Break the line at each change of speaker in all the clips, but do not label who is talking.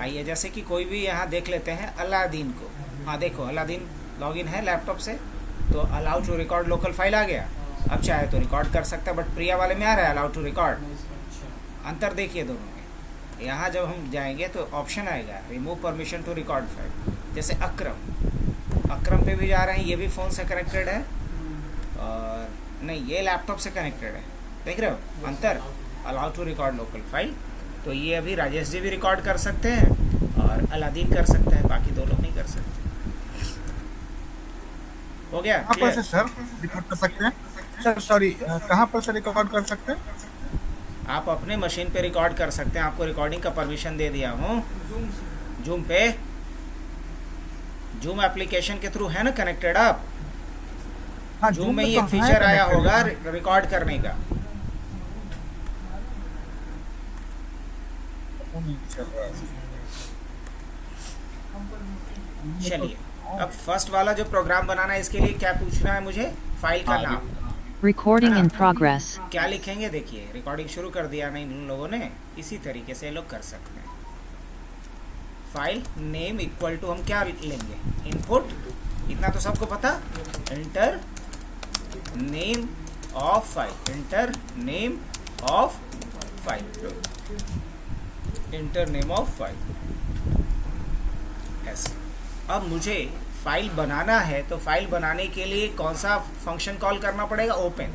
आइए जैसे कि कोई भी यहाँ देख लेते हैं अलादीन को। हाँ देखो अलादीन लॉगिन है लैपटॉप से, तो allow to record local file आ गया। अब चाहे तो रिकॉर्ड कर सकता है, बट प्रिया वाले में आ रहा है अलाउ टू रिकॉर्ड। अंतर देखिए दोनों में। यहाँ जब हम जाएंगे तो ऑप्शन आएगा remove permission to record file. जैसे अक्रम पे भी जा रहे हैं, ये भी फ़ोन से कनेक्टेड है, और नहीं ये लैपटॉप से कनेक्टेड है। देख रहे हो अंतर, allow to record local file. तो ये अभी राजेश जी भी रिकॉर्ड कर सकते हैं और अलादीन कर सकते हैं, बाकी दो लोग नहीं कर सकते। हो गया
कहाँ पर से सर रिकॉर्ड कर सकते हैं? सर सॉरी, कहाँ पर से रिकॉर्ड कर सकते हैं?
आप अपने मशीन पे रिकॉर्ड कर सकते हैं, आपको रिकॉर्डिंग का परमिशन दे दिया हूँ। जूम पे, जूम एप्लीकेशन के थ्रू है ना कनेक्टेड आप?
हाँ,
जूम में
पे
ही
तो
एक फीचर
है
आया
connected,
होगा
हाँ।
रिकॉर्ड करने का।
वो नहीं चल रहा है। ये तो-
चलिए अब फर्स्ट वाला जो प्रोग्राम बनाना है इसके लिए क्या पूछना है मुझे? फाइल का नाम है
Recording
ना?
in progress.
क्या लिखेंगे? देखिए रिकॉर्डिंग शुरू कर दिया नहीं इन लोगों ने, इसी तरीके से लोग कर सकते हैं। फाइल नेम इक्वल टू हम क्या लेंगे? इनपुट, इतना तो सबको पता। Inter name of file, inter name of file, inter name of file, ऐसे। अब मुझे फाइल बनाना है, तो फाइल बनाने के लिए कौन सा फंक्शन कॉल करना पड़ेगा? ओपन।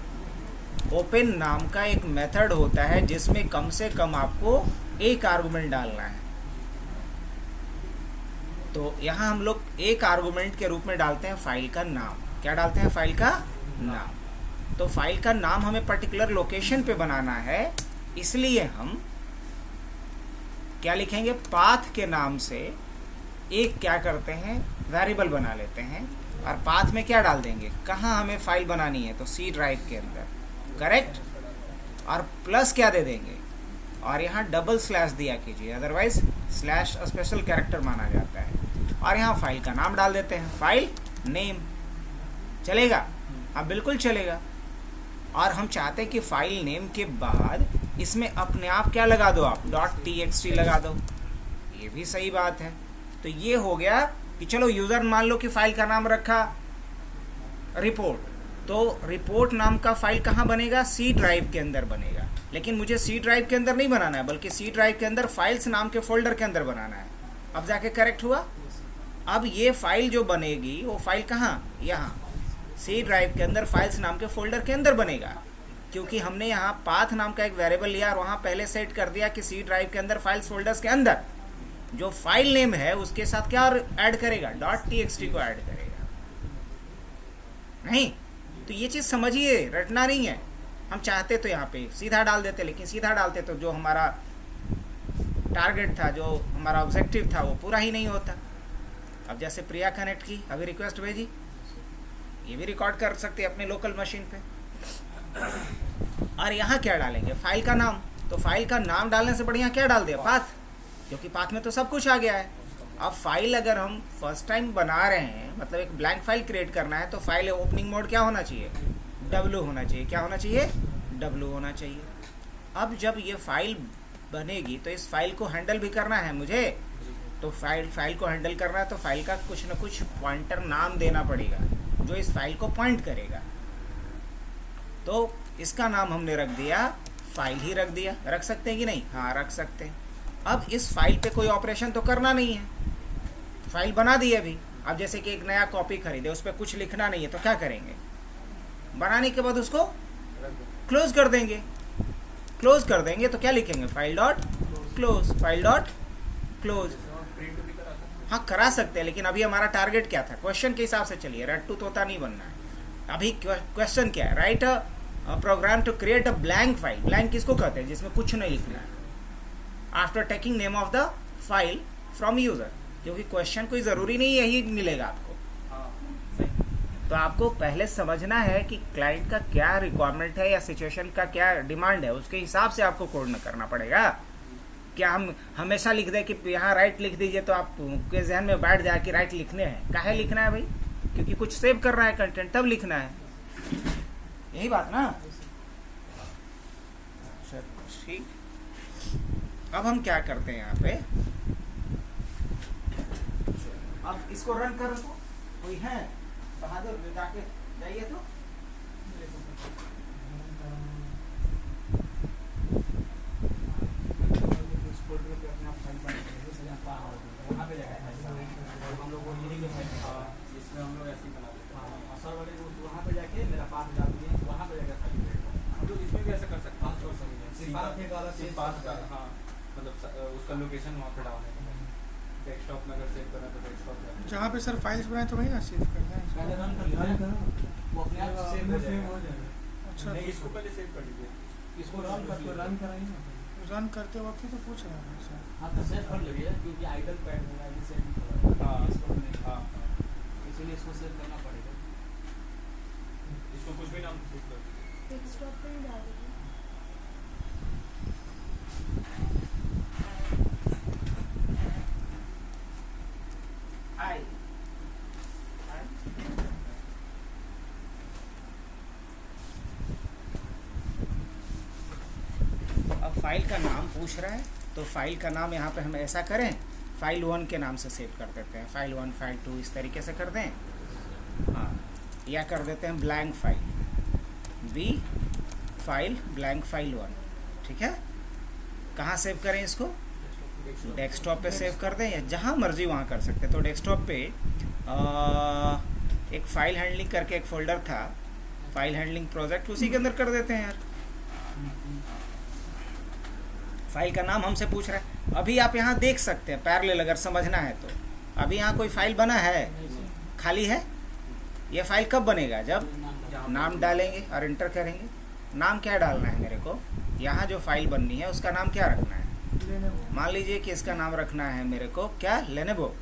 ओपन नाम का एक मेथड होता है जिसमें कम से कम आपको एक आर्गुमेंट डालना है। तो यहाँ हम लोग एक आर्गुमेंट के रूप में डालते हैं फाइल का नाम। क्या डालते हैं? फाइल का नाम। तो फाइल का नाम हमें पर्टिकुलर लोकेशन पे बनाना है, इसलिए हम क्या लिखेंगे? पाथ के नाम से एक क्या करते हैं? वेरिएबल बना लेते हैं, और पाथ में क्या डाल देंगे? कहाँ हमें फाइल बनानी है, तो सी ड्राइव के अंदर, करेक्ट। और प्लस क्या दे देंगे? और यहाँ डबल स्लैश दिया कीजिए, अदरवाइज स्लैश स्पेशल कैरेक्टर माना जाता है। और यहाँ फाइल का नाम डाल देते हैं, फाइल नेम। चलेगा? हाँ बिल्कुल चलेगा। और हम चाहते हैं कि फाइल नेम के बाद इसमें अपने आप क्या लगा दो? आप .txt लगा दो, ये भी सही बात है। तो ये हो गया कि चलो यूज़र मान लो कि फाइल का नाम रखा रिपोर्ट, तो रिपोर्ट नाम का फाइल कहाँ बनेगा? सी ड्राइव के अंदर बनेगा। लेकिन मुझे सी ड्राइव के अंदर नहीं बनाना है, बल्कि सी ड्राइव के अंदर फाइल्स नाम के फोल्डर के अंदर बनाना है। अब जाके करेक्ट हुआ। अब ये फाइल जो बनेगी वो फाइल कहाँ? यहाँ सी ड्राइव के अंदर फाइल्स नाम के फोल्डर के अंदर बनेगा, क्योंकि हमने यहाँ पाथ नाम का एक वेरिएबल लिया और वहाँ पहले सेट कर दिया कि सी ड्राइव के अंदर फाइल्स फोल्डर्स के अंदर जो फाइल नेम है उसके साथ क्या ऐड करेगा? .txt को ऐड करेगा। नहीं तो ये चीज़ समझिए, रटना नहीं है। हम चाहते तो यहाँ पे सीधा डाल देते, लेकिन सीधा डालते तो जो हमारा टारगेट था, जो हमारा ऑब्जेक्टिव था, वो पूरा ही नहीं होता। अब जैसे प्रिया कनेक्ट की, अभी रिक्वेस्ट भेजी, ये भी रिकॉर्ड कर सकते हैं अपने लोकल मशीन पे। और यहाँ क्या डालेंगे? फाइल का नाम। तो फाइल का नाम डालने से बढ़िया क्या डाल दिया? पाथ, क्योंकि पाथ में तो सब कुछ आ गया है। अब फाइल अगर हम फर्स्ट टाइम बना रहे हैं, मतलब एक ब्लैंक फाइल क्रिएट करना है, तो फाइल ओपनिंग मोड क्या होना चाहिए? W होना चाहिए। क्या होना चाहिए? W होना चाहिए। अब जब ये फाइल बनेगी तो इस फाइल को हैंडल भी करना है मुझे, तो फाइल को हैंडल करना है तो फाइल का कुछ ना कुछ पॉइंटर नाम देना पड़ेगा जो इस फाइल को पॉइंट करेगा। तो इसका नाम हमने रख दिया, फाइल ही रख दिया। रख सकते हैं कि नहीं? हाँ रख सकते हैं। अब इस फाइल पे कोई ऑपरेशन तो करना नहीं है, फाइल बना दी है अभी। अब जैसे कि एक नया कॉपी खरीदे, उस पर कुछ लिखना नहीं है, तो क्या करेंगे? बनाने के बाद उसको क्लोज कर देंगे। क्लोज कर देंगे तो क्या लिखेंगे? File dot close, file dot close. हाँ करा सकते हैं, लेकिन अभी हमारा टारगेट क्या था? क्वेश्चन के हिसाब से चलिए, रट्टू तोता नहीं बनना है। अभी क्वेश्चन क्या है? Write a program to create a blank file. Blank किसको कहते हैं? जिसमें कुछ नहीं लिखना है। After taking name of the file from user, क्योंकि क्वेश्चन कोई ज़रूरी नहीं यही मिलेगा आपको। तो आपको पहले समझना है कि क्लाइंट का क्या रिक्वायरमेंट है या सिचुएशन का क्या डिमांड है, उसके हिसाब से आपको कोड करना पड़ेगा। क्या हम हमेशा लिख दें कि यहाँ राइट लिख दीजिए तो आपके जहन में बैठ जाए कि राइट लिखने हैं? काहे लिखना है भाई? क्योंकि कुछ सेव कर रहा है कंटेंट, तब लिखना है। यही बात ना? ठीक। अब हम क्या करते हैं यहाँ पे, अब इसको रन करो तो कोई है बहादुर जाके जाइए तो वहाँ पे जगह हम लोग वो इसमें हम लोग ऐसे ही बना देते हैं सर वाले वहाँ पे जाके मेरा पास डालती है वहाँ पे जगह खाली हम लोग इसमें भी ऐसा कर सकते हैं पास का हाँ मतलब उसका लोकेशन वहाँ पे डालना है डेस्कटॉप में अगर सेव करना है तो डेस्कटॉप
जहाँ पे सर फाइल्स बनाए तो वही ना सेव करना है।
पहले रन कर वो अपने आप सेव हो जाएगा।
अच्छा
नहीं इसको पहले सेव कर लीजिए इसको रन कराइए
रन करते वक्त ही तो पूछ रहा है सर।
हाँ तो सेव कर लीजिए क्योंकि आइडल पैड होगा ये सेव हाँ इसको हाँ इसीलिए इसको सेव करना पड़ेगा इसको कुछ भी नाम सेव कर दीजिए
डेस्कटॉप पे ही डाल दीजिए।
अब फाइल का नाम पूछ रहा है तो फाइल का नाम यहाँ पे हम ऐसा करें फाइल 1 के नाम से सेव कर देते हैं फाइल 1 फाइल 2 इस तरीके से कर दें हाँ या कर देते हैं blank file B file blank file 1 ठीक है। कहाँ सेव करें इसको डेस्कटॉप पे सेव कर दें या जहाँ मर्जी वहाँ कर सकते हैं। तो डेस्कटॉप पे एक फाइल हैंडलिंग करके एक फोल्डर था फाइल हैंडलिंग प्रोजेक्ट उसी के अंदर कर देते हैं यार। फाइल का नाम हमसे पूछ रहा है अभी आप यहाँ देख सकते हैं पैरेलल अगर समझना है तो अभी यहाँ कोई फाइल बना है खाली है। ये फाइल कब बनेगा जब नाम डालेंगे और इंटर करेंगे। नाम क्या डालना है मेरे को यहाँ जो फाइल बननी है उसका नाम क्या रखना है मान लीजिए कि इसका नाम रखना है मेरे को क्या लेनेवो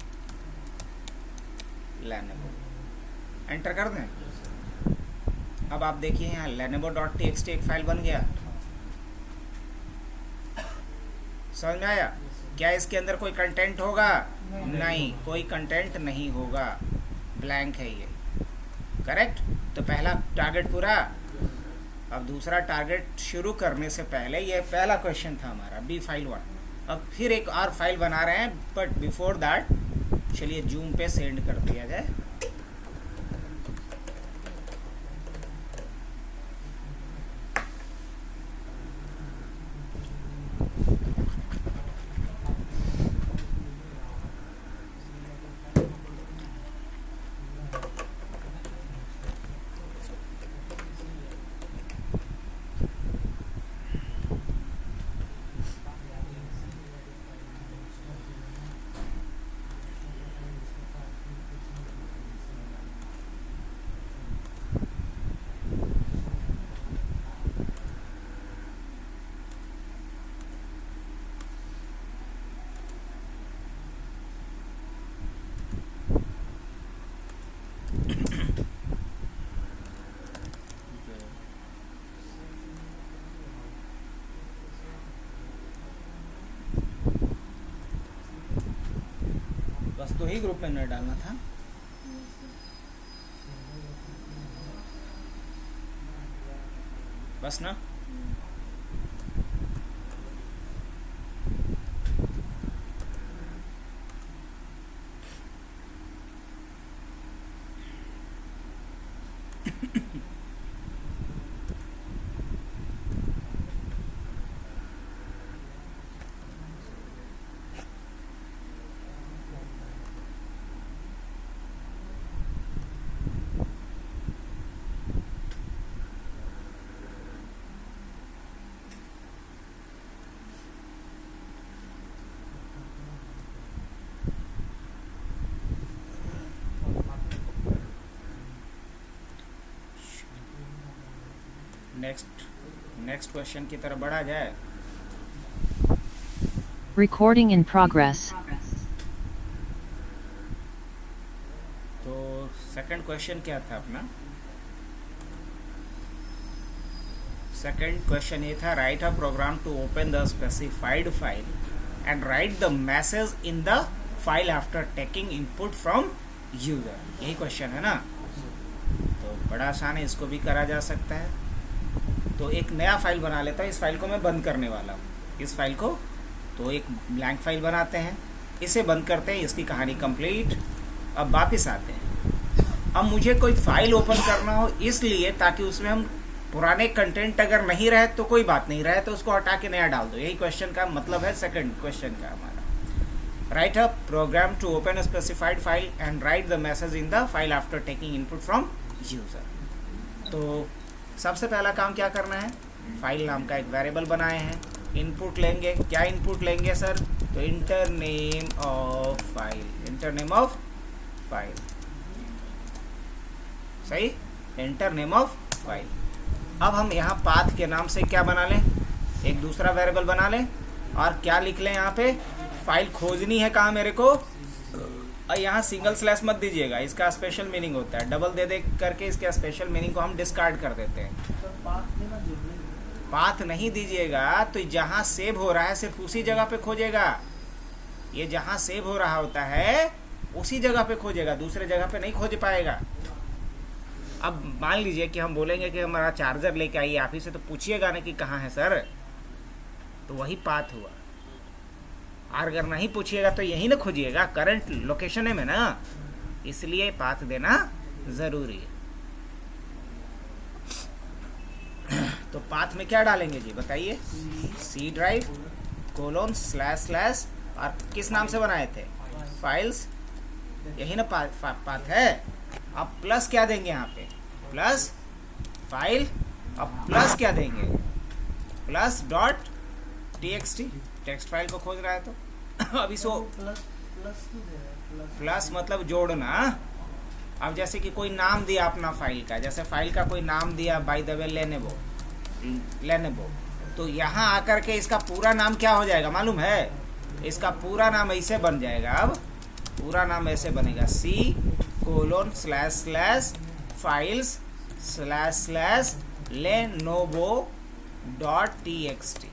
एंटर कर दें। अब आप देखिए यहाँ lenevo.txt एक फाइल बन गया समझ में आया क्या इसके अंदर कोई कंटेंट होगा नहीं कोई कंटेंट नहीं होगा ब्लैंक है ये करेक्ट। तो पहला टारगेट पूरा। अब दूसरा टारगेट शुरू करने से पहले ये पहला क्वेश्चन था हमारा बी फाइल 1। अब फिर एक और फाइल बना रहे हैं बट बिफोर दैट चलिए जूम पे सेंड कर दिया जाए। बस तो ही ग्रुप में न डालना था बस ना। नेक्स्ट क्वेश्चन की तरफ बढ़ा जाए।
Recording in progress.
तो सेकंड क्वेश्चन क्या था अपना सेकंड क्वेश्चन ये था write a program to open the specified file and write the message in the file after taking input from user. यही क्वेश्चन है ना। तो बड़ा आसान है इसको भी करा जा सकता है। तो एक नया फाइल बना लेता हूँ इस फाइल को मैं बंद करने वाला हूँ इस फाइल को। तो एक ब्लैंक फाइल बनाते हैं इसे बंद करते हैं इसकी कहानी कंप्लीट अब वापस आते हैं। अब मुझे कोई फाइल ओपन करना हो, इसलिए ताकि उसमें हम पुराने कंटेंट अगर नहीं रहे तो कोई बात नहीं, रहे तो उसको हटा के नया डाल दो। यही क्वेश्चन का मतलब है, सेकंड क्वेश्चन का हमारा। Write a program to open a specified file and write the message in the file after taking input from user. तो सबसे पहला काम क्या करना है, फाइल नाम का एक वेरिएबल बनाए हैं, इनपुट लेंगे। क्या इनपुट लेंगे सर? तो inter name of file, inter name of file, सही, इंटर नेम ऑफ फाइल। अब हम यहाँ पाथ के नाम से क्या बना लें, एक दूसरा वेरिएबल बना लें, और क्या लिख लें यहाँ पे, फाइल खोजनी है कहाँ मेरे को, और यहाँ सिंगल स्लैश मत दीजिएगा, इसका स्पेशल मीनिंग होता है, डबल दे दे करके इसके स्पेशल मीनिंग को हम डिस्कार्ड कर देते हैं। पाथ नहीं दीजिएगा तो जहाँ सेव हो रहा है सिर्फ उसी जगह पे खोजेगा, ये जहाँ सेव हो रहा होता है उसी जगह पे खोजेगा, दूसरे जगह पे नहीं खोज पाएगा। अब मान लीजिए कि हम बोलेंगे कि हमारा चार्जर लेके आइए आप ही से, तो पूछिएगा ना कि कहाँ है सर, तो वही पाथ हुआ। और अगर नहीं पूछिएगा तो यही ना खोजिएगा, करंट लोकेशन में ना, इसलिए पाथ देना जरूरी है। तो पाथ में क्या डालेंगे जी बताइए, C drive colon slash slash, और किस नाम से बनाए थे, फाइल्स, यही ना पाथ है। अब प्लस क्या देंगे यहाँ पे, प्लस फाइल, अब प्लस क्या देंगे, plus dot txt, text file को खोज रहा है तो अब इसको प्लस मतलब जोड़ना। अब जैसे कि कोई नाम दिया अपना फाइल का, जैसे फाइल का कोई नाम दिया बाय द वे लेनेवो, तो यहाँ आकर के इसका पूरा नाम क्या हो जाएगा मालूम है, इसका पूरा नाम ऐसे बन जाएगा। अब पूरा नाम ऐसे बनेगा, C colon slash slash files slash slash Lenovo dot txt।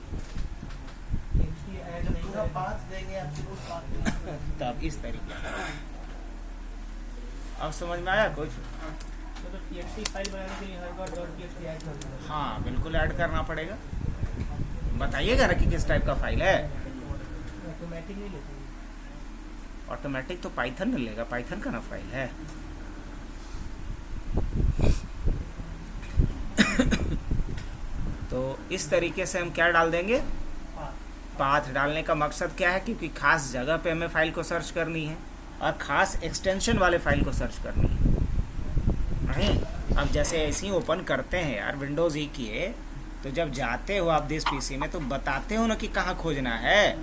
तब इस तरीके से अब समझ में आया कुछ?
तो txt फाइल बनाने के लिए हर बार .txt ऐड करना है।
हाँ बिल्कुल ऐड करना पड़ेगा। बताइएगा ना कि किस टाइप का फाइल है।
ऑटोमेटिक नहीं लेते,
ऑटोमेटिक तो पाइथन में लेगा, पाइथन का ना फाइल है। तो इस तरीके से हम क्या डाल देंगे, पाथ डालने का मकसद क्या है, क्योंकि खास जगह पे हमें फाइल को सर्च करनी है और खास एक्सटेंशन वाले फाइल को सर्च करनी है। नहीं, अब जैसे ऐसे ही ओपन करते हैं यार विंडोज़ ई किए, तो जब जाते हो आप दिस पीसी में तो बताते हो ना कि कहाँ खोजना है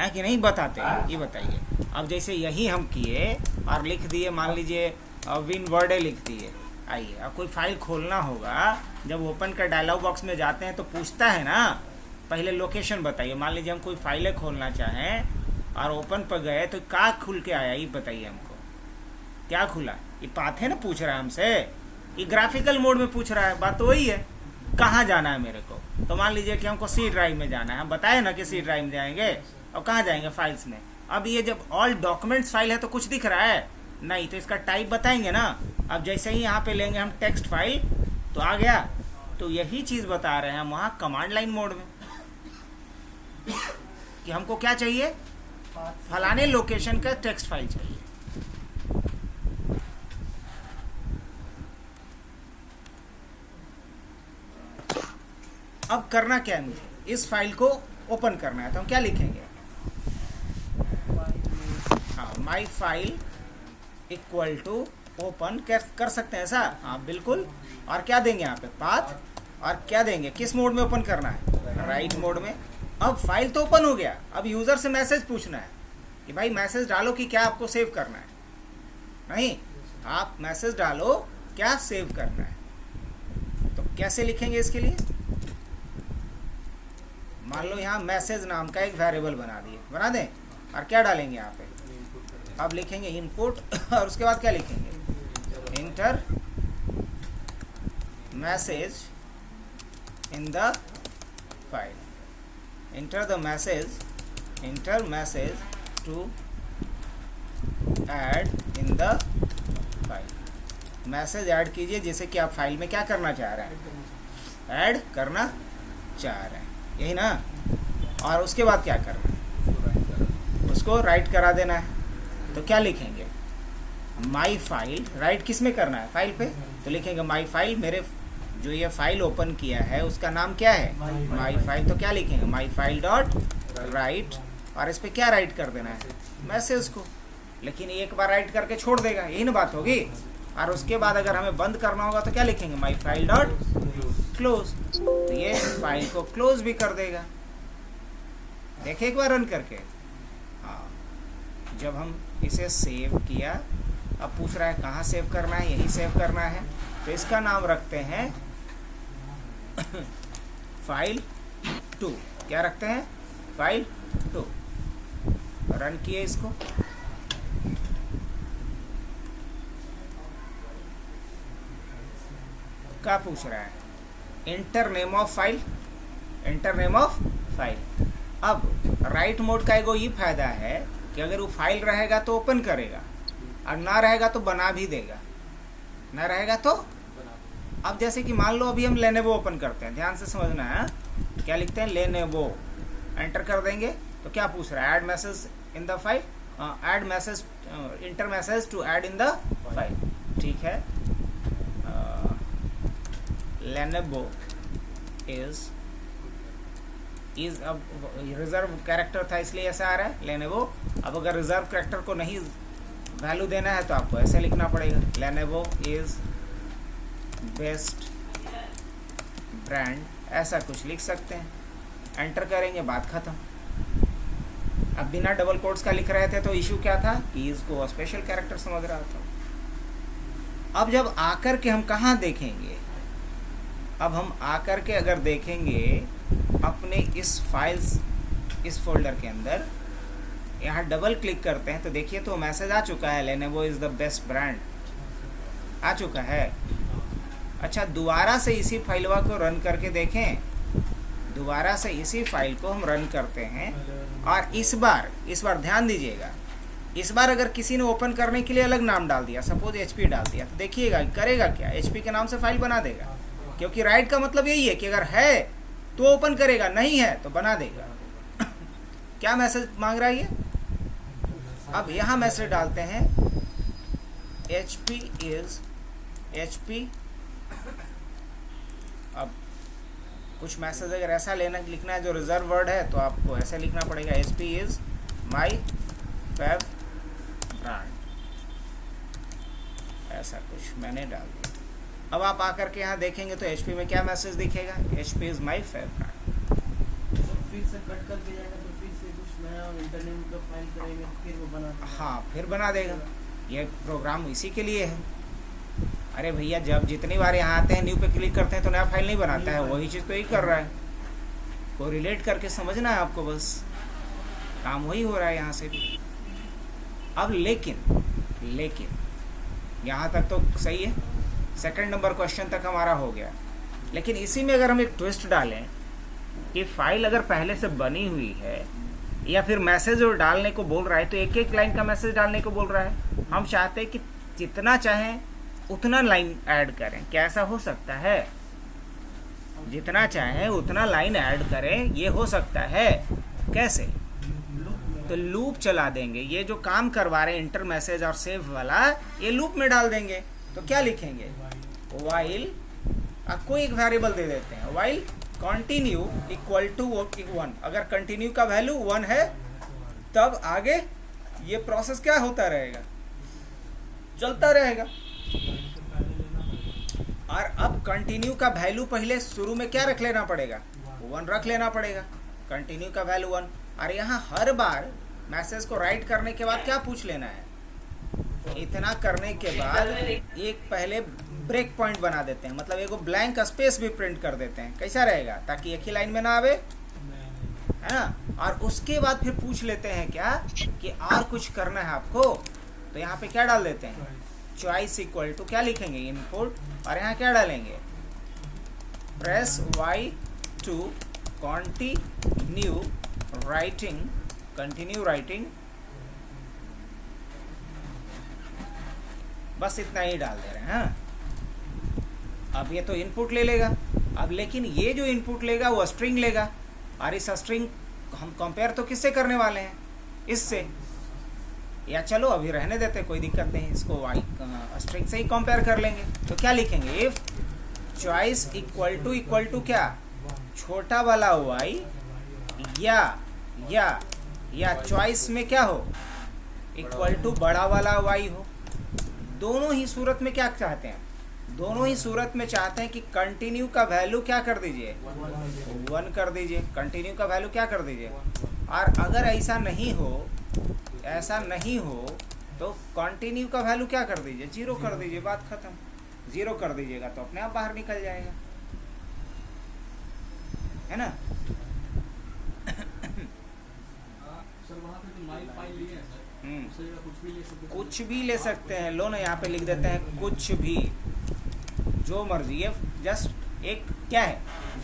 कि नहीं बताते, ये बताइए। अब जैसे यही हम किए और लिख दिए, मान लीजिए विन वर्डे लिख दिए, आइए अब कोई फाइल खोलना होगा, जब ओपन कर डायलॉग बॉक्स में जाते हैं तो पूछता है ना पहले लोकेशन बताइए। मान लीजिए हम कोई फाइलें खोलना चाहें और ओपन पर गए तो क्या खुल के आया, ये बताइए हमको, क्या खुला, ये पाथ है ना पूछ रहा है हमसे, ये ग्राफिकल मोड में पूछ रहा है, बात तो वही है, कहाँ जाना है मेरे को। तो मान लीजिए कि हमको सी ड्राइव में जाना है, हम बताए ना कि सी ड्राइव में जाएंगे, और कहाँ जाएंगे, फाइल्स में। अब ये जब ऑल डॉक्यूमेंट्स फाइल है तो कुछ दिख रहा है नहीं, तो इसका टाइप बताएंगे ना। अब जैसे ही यहाँ पे लेंगे हम टेक्स्ट फाइल तो आ गया, तो यही चीज़ बता रहे हैं हम वहाँ कमांड लाइन मोड में कि हमको क्या चाहिए, फलाने लोकेशन का टेक्स्ट फाइल चाहिए। अब करना क्या है, मुझे इस फाइल को ओपन करना है, तो हम क्या लिखेंगे, हाँ my file equal to open कर सकते हैं ऐसा, हाँ बिल्कुल। और क्या देंगे यहाँ पे, पाथ, और क्या देंगे, किस मोड में ओपन करना है, राइट मोड में। अब फाइल तो ओपन हो गया, अब यूज़र से मैसेज पूछना है कि भाई मैसेज डालो कि क्या आपको सेव करना है, नहीं आप मैसेज डालो क्या सेव करना है। तो कैसे लिखेंगे इसके लिए, मान लो यहाँ मैसेज नाम का एक वेरिएबल बना दें, और क्या डालेंगे यहाँ पे, अब लिखेंगे इनपुट और उसके बाद क्या लिखेंगे, inter message in the file, enter the message, enter message to add in the file। Message add कीजिए जिसे कि आप फाइल में क्या करना चाह रहे हैं, ऐड करना चाह रहे हैं, यही ना। और उसके बाद क्या करना है, उसको राइट करा देना है। तो क्या लिखेंगे, माई फाइल, राइट किस में करना है, फाइल पे, तो लिखेंगे माई फाइल, मेरे जो ये फाइल ओपन किया है उसका नाम क्या है, माई फाइल। तो क्या लिखेंगे, माई फाइल डॉट राइट, और इस पे क्या राइट कर देना है, मैसेज को। लेकिन एक बार राइट करके छोड़ देगा, यही ना बात होगी। और उसके बाद अगर हमें बंद करना होगा तो क्या लिखेंगे, माई फाइल डॉट क्लोज, तो ये फाइल को क्लोज भी कर देगा। देखे एक बार रन करके। हाँ, जब हम इसे सेव किया, अब पूछ रहा है कहाँ सेव करना है, यही सेव करना है, तो इसका नाम रखते हैं फाइल 2। क्या रखते हैं, फाइल 2। रन किए इसको, क्या पूछ रहा है, enter name of file, enter name of file. अब राइट मोड का एगो ये फायदा है कि अगर वो फाइल रहेगा तो ओपन करेगा, और ना रहेगा तो बना भी देगा, ना रहेगा तो। अब जैसे कि मान लो अभी हम लेनेवो ओपन करते हैं, ध्यान से समझना है, क्या लिखते हैं, लेनेवो, एंटर कर देंगे तो क्या पूछ रहा है, add message in the file, add message, enter message to add in the file. ठीक है, लेनेवो इज अब रिजर्व कैरेक्टर था इसलिए ऐसा आ रहा है लेनेवो। अब अगर रिजर्व कैरेक्टर को नहीं वैल्यू देना है तो आपको ऐसे लिखना पड़ेगा, लेनेवो इज बेस्ट ब्रांड, ऐसा कुछ लिख सकते हैं। एंटर करेंगे, बात खत्म। अब बिना डबल कोट्स का लिख रहे थे तो इशू क्या था कि इसको स्पेशल कैरेक्टर समझ रहा था। अब जब आकर के हम कहाँ देखेंगे, अब हम आकर के अगर देखेंगे अपने इस फाइल्स, इस फोल्डर के अंदर, यहाँ डबल क्लिक करते हैं तो देखिए तो मैसेज आ चुका है, Lenovo is the best brand, आ चुका है। अच्छा, दोबारा से इसी फाइलवा को रन करके देखें, दोबारा से इसी फाइल को हम रन करते हैं, और इस बार ध्यान दीजिएगा, इस बार अगर किसी ने ओपन करने के लिए अलग नाम डाल दिया, सपोज एचपी डाल दिया, तो देखिएगा करेगा क्या, एचपी के नाम से फाइल बना देगा। क्योंकि राइट का मतलब यही है कि अगर है तो ओपन करेगा, नहीं है तो बना देगा। क्या मैसेज मांग रहा है ये, अब यहाँ मैसेज डालते हैं HP इज HP। अब कुछ मैसेज अगर ऐसा लिखना है जो रिजर्व वर्ड है तो आपको ऐसे लिखना पड़ेगा, HP is my fav brand, ऐसा कुछ मैंने डाल दिया। अब आप आकर के यहाँ देखेंगे तो HP में क्या मैसेज दिखेगा, HP is my fav brand.
फिर से कट करके जाएगा तो फिर से कुछ नया इंटरनेट का फाइल करेंगे, फिर वो बना देगा।
हाँ, फिर बना देगा। ये प्रोग्राम इसी के लिए है। अरे भैया, जब जितनी बार यहाँ आते हैं न्यू पे क्लिक करते हैं तो नया फाइल नहीं बनाता है, वही चीज़ तो यही कर रहा है। को रिलेट करके समझना है आपको, बस काम वही हो रहा है यहाँ से भी। अब लेकिन यहाँ तक तो सही है, सेकंड नंबर क्वेश्चन तक हमारा हो गया। लेकिन इसी में अगर हम एक ट्विस्ट डालें कि फाइल अगर पहले से बनी हुई है या फिर मैसेज और डालने को बोल रहा है तो एक एक लाइन का मैसेज डालने को बोल रहा है, हम चाहते हैं कि जितना चाहें उतना लाइन ऐड करें, क्या ऐसा हो सकता है, जितना चाहें उतना लाइन ऐड करें, ये हो सकता है। कैसे, तो लूप चला देंगे, ये जो काम करवा रहे हैं इंटर मैसेज और सेव वाला, ये लूप में डाल देंगे। तो क्या लिखेंगे, वाइल, कोई एक वेरिएबल दे देते हैं, वाइल कंटिन्यू इक्वल टू 1। अगर कंटिन्यू का वैल्यू 1 है तब आगे ये प्रोसेस क्या होता रहेगा, चलता रहेगा। और अब कंटिन्यू का वैल्यू पहले शुरू में क्या रख लेना पड़ेगा, 1 रख लेना पड़ेगा, कंटिन्यू का वैल्यू 1। और यहाँ हर बार मैसेज को राइट करने के बाद क्या पूछ लेना है, इतना करने के बाद एक पहले ब्रेक पॉइंट बना देते हैं, मतलब एक ब्लैंक स्पेस भी प्रिंट कर देते हैं। कैसा रहेगा, ताकि एक ही लाइन में ना आवे, है ना। और उसके बाद फिर पूछ लेते हैं क्या कि और कुछ करना है आपको, तो यहाँ पे क्या डाल देते हैं, चॉइस इक्वल टू क्या लिखेंगे, इनपुट, और यहाँ क्या डालेंगे, press Y to continue writing, बस इतना ही डाल दे रहे हैं। हाँ, अब ये तो इनपुट ले लेगा, अब लेकिन ये जो इनपुट लेगा वो स्ट्रिंग लेगा, और इस स्ट्रिंग हम कंपेयर तो किससे करने वाले हैं, इससे। या चलो अभी रहने देते, कोई दिक्कत नहीं, इसको वाई स्ट्रिंग से ही कंपेयर कर लेंगे। तो क्या लिखेंगे, इफ चॉइस इक्वल टू क्या, छोटा वाला वाई या चॉइस में क्या हो, इक्वल टू बड़ा वाला वाई हो। दोनों ही सूरत में क्या चाहते हैं, दोनों ही सूरत में चाहते हैं कि कंटिन्यू का वैल्यू क्या कर दीजिए, 1 कर दीजिए, कंटिन्यू का वैल्यू क्या कर दीजिए। और अगर ऐसा नहीं हो तो कंटिन्यू का वैल्यू क्या कर दीजिए, 0 कर दीजिए, बात खत्म। 0 कर दीजिएगा तो अपने आप बाहर निकल जाएगा, है ना।
सर वहाँ पे तो माई फाइल लिए हैं सर, उससे कुछ भी ले सकते हैं।
कुछ भी ले सकते हैं, लो ना यहाँ पे लिख देते हैं कुछ भी, जो मर्जी। ये जस्ट एक क्या है,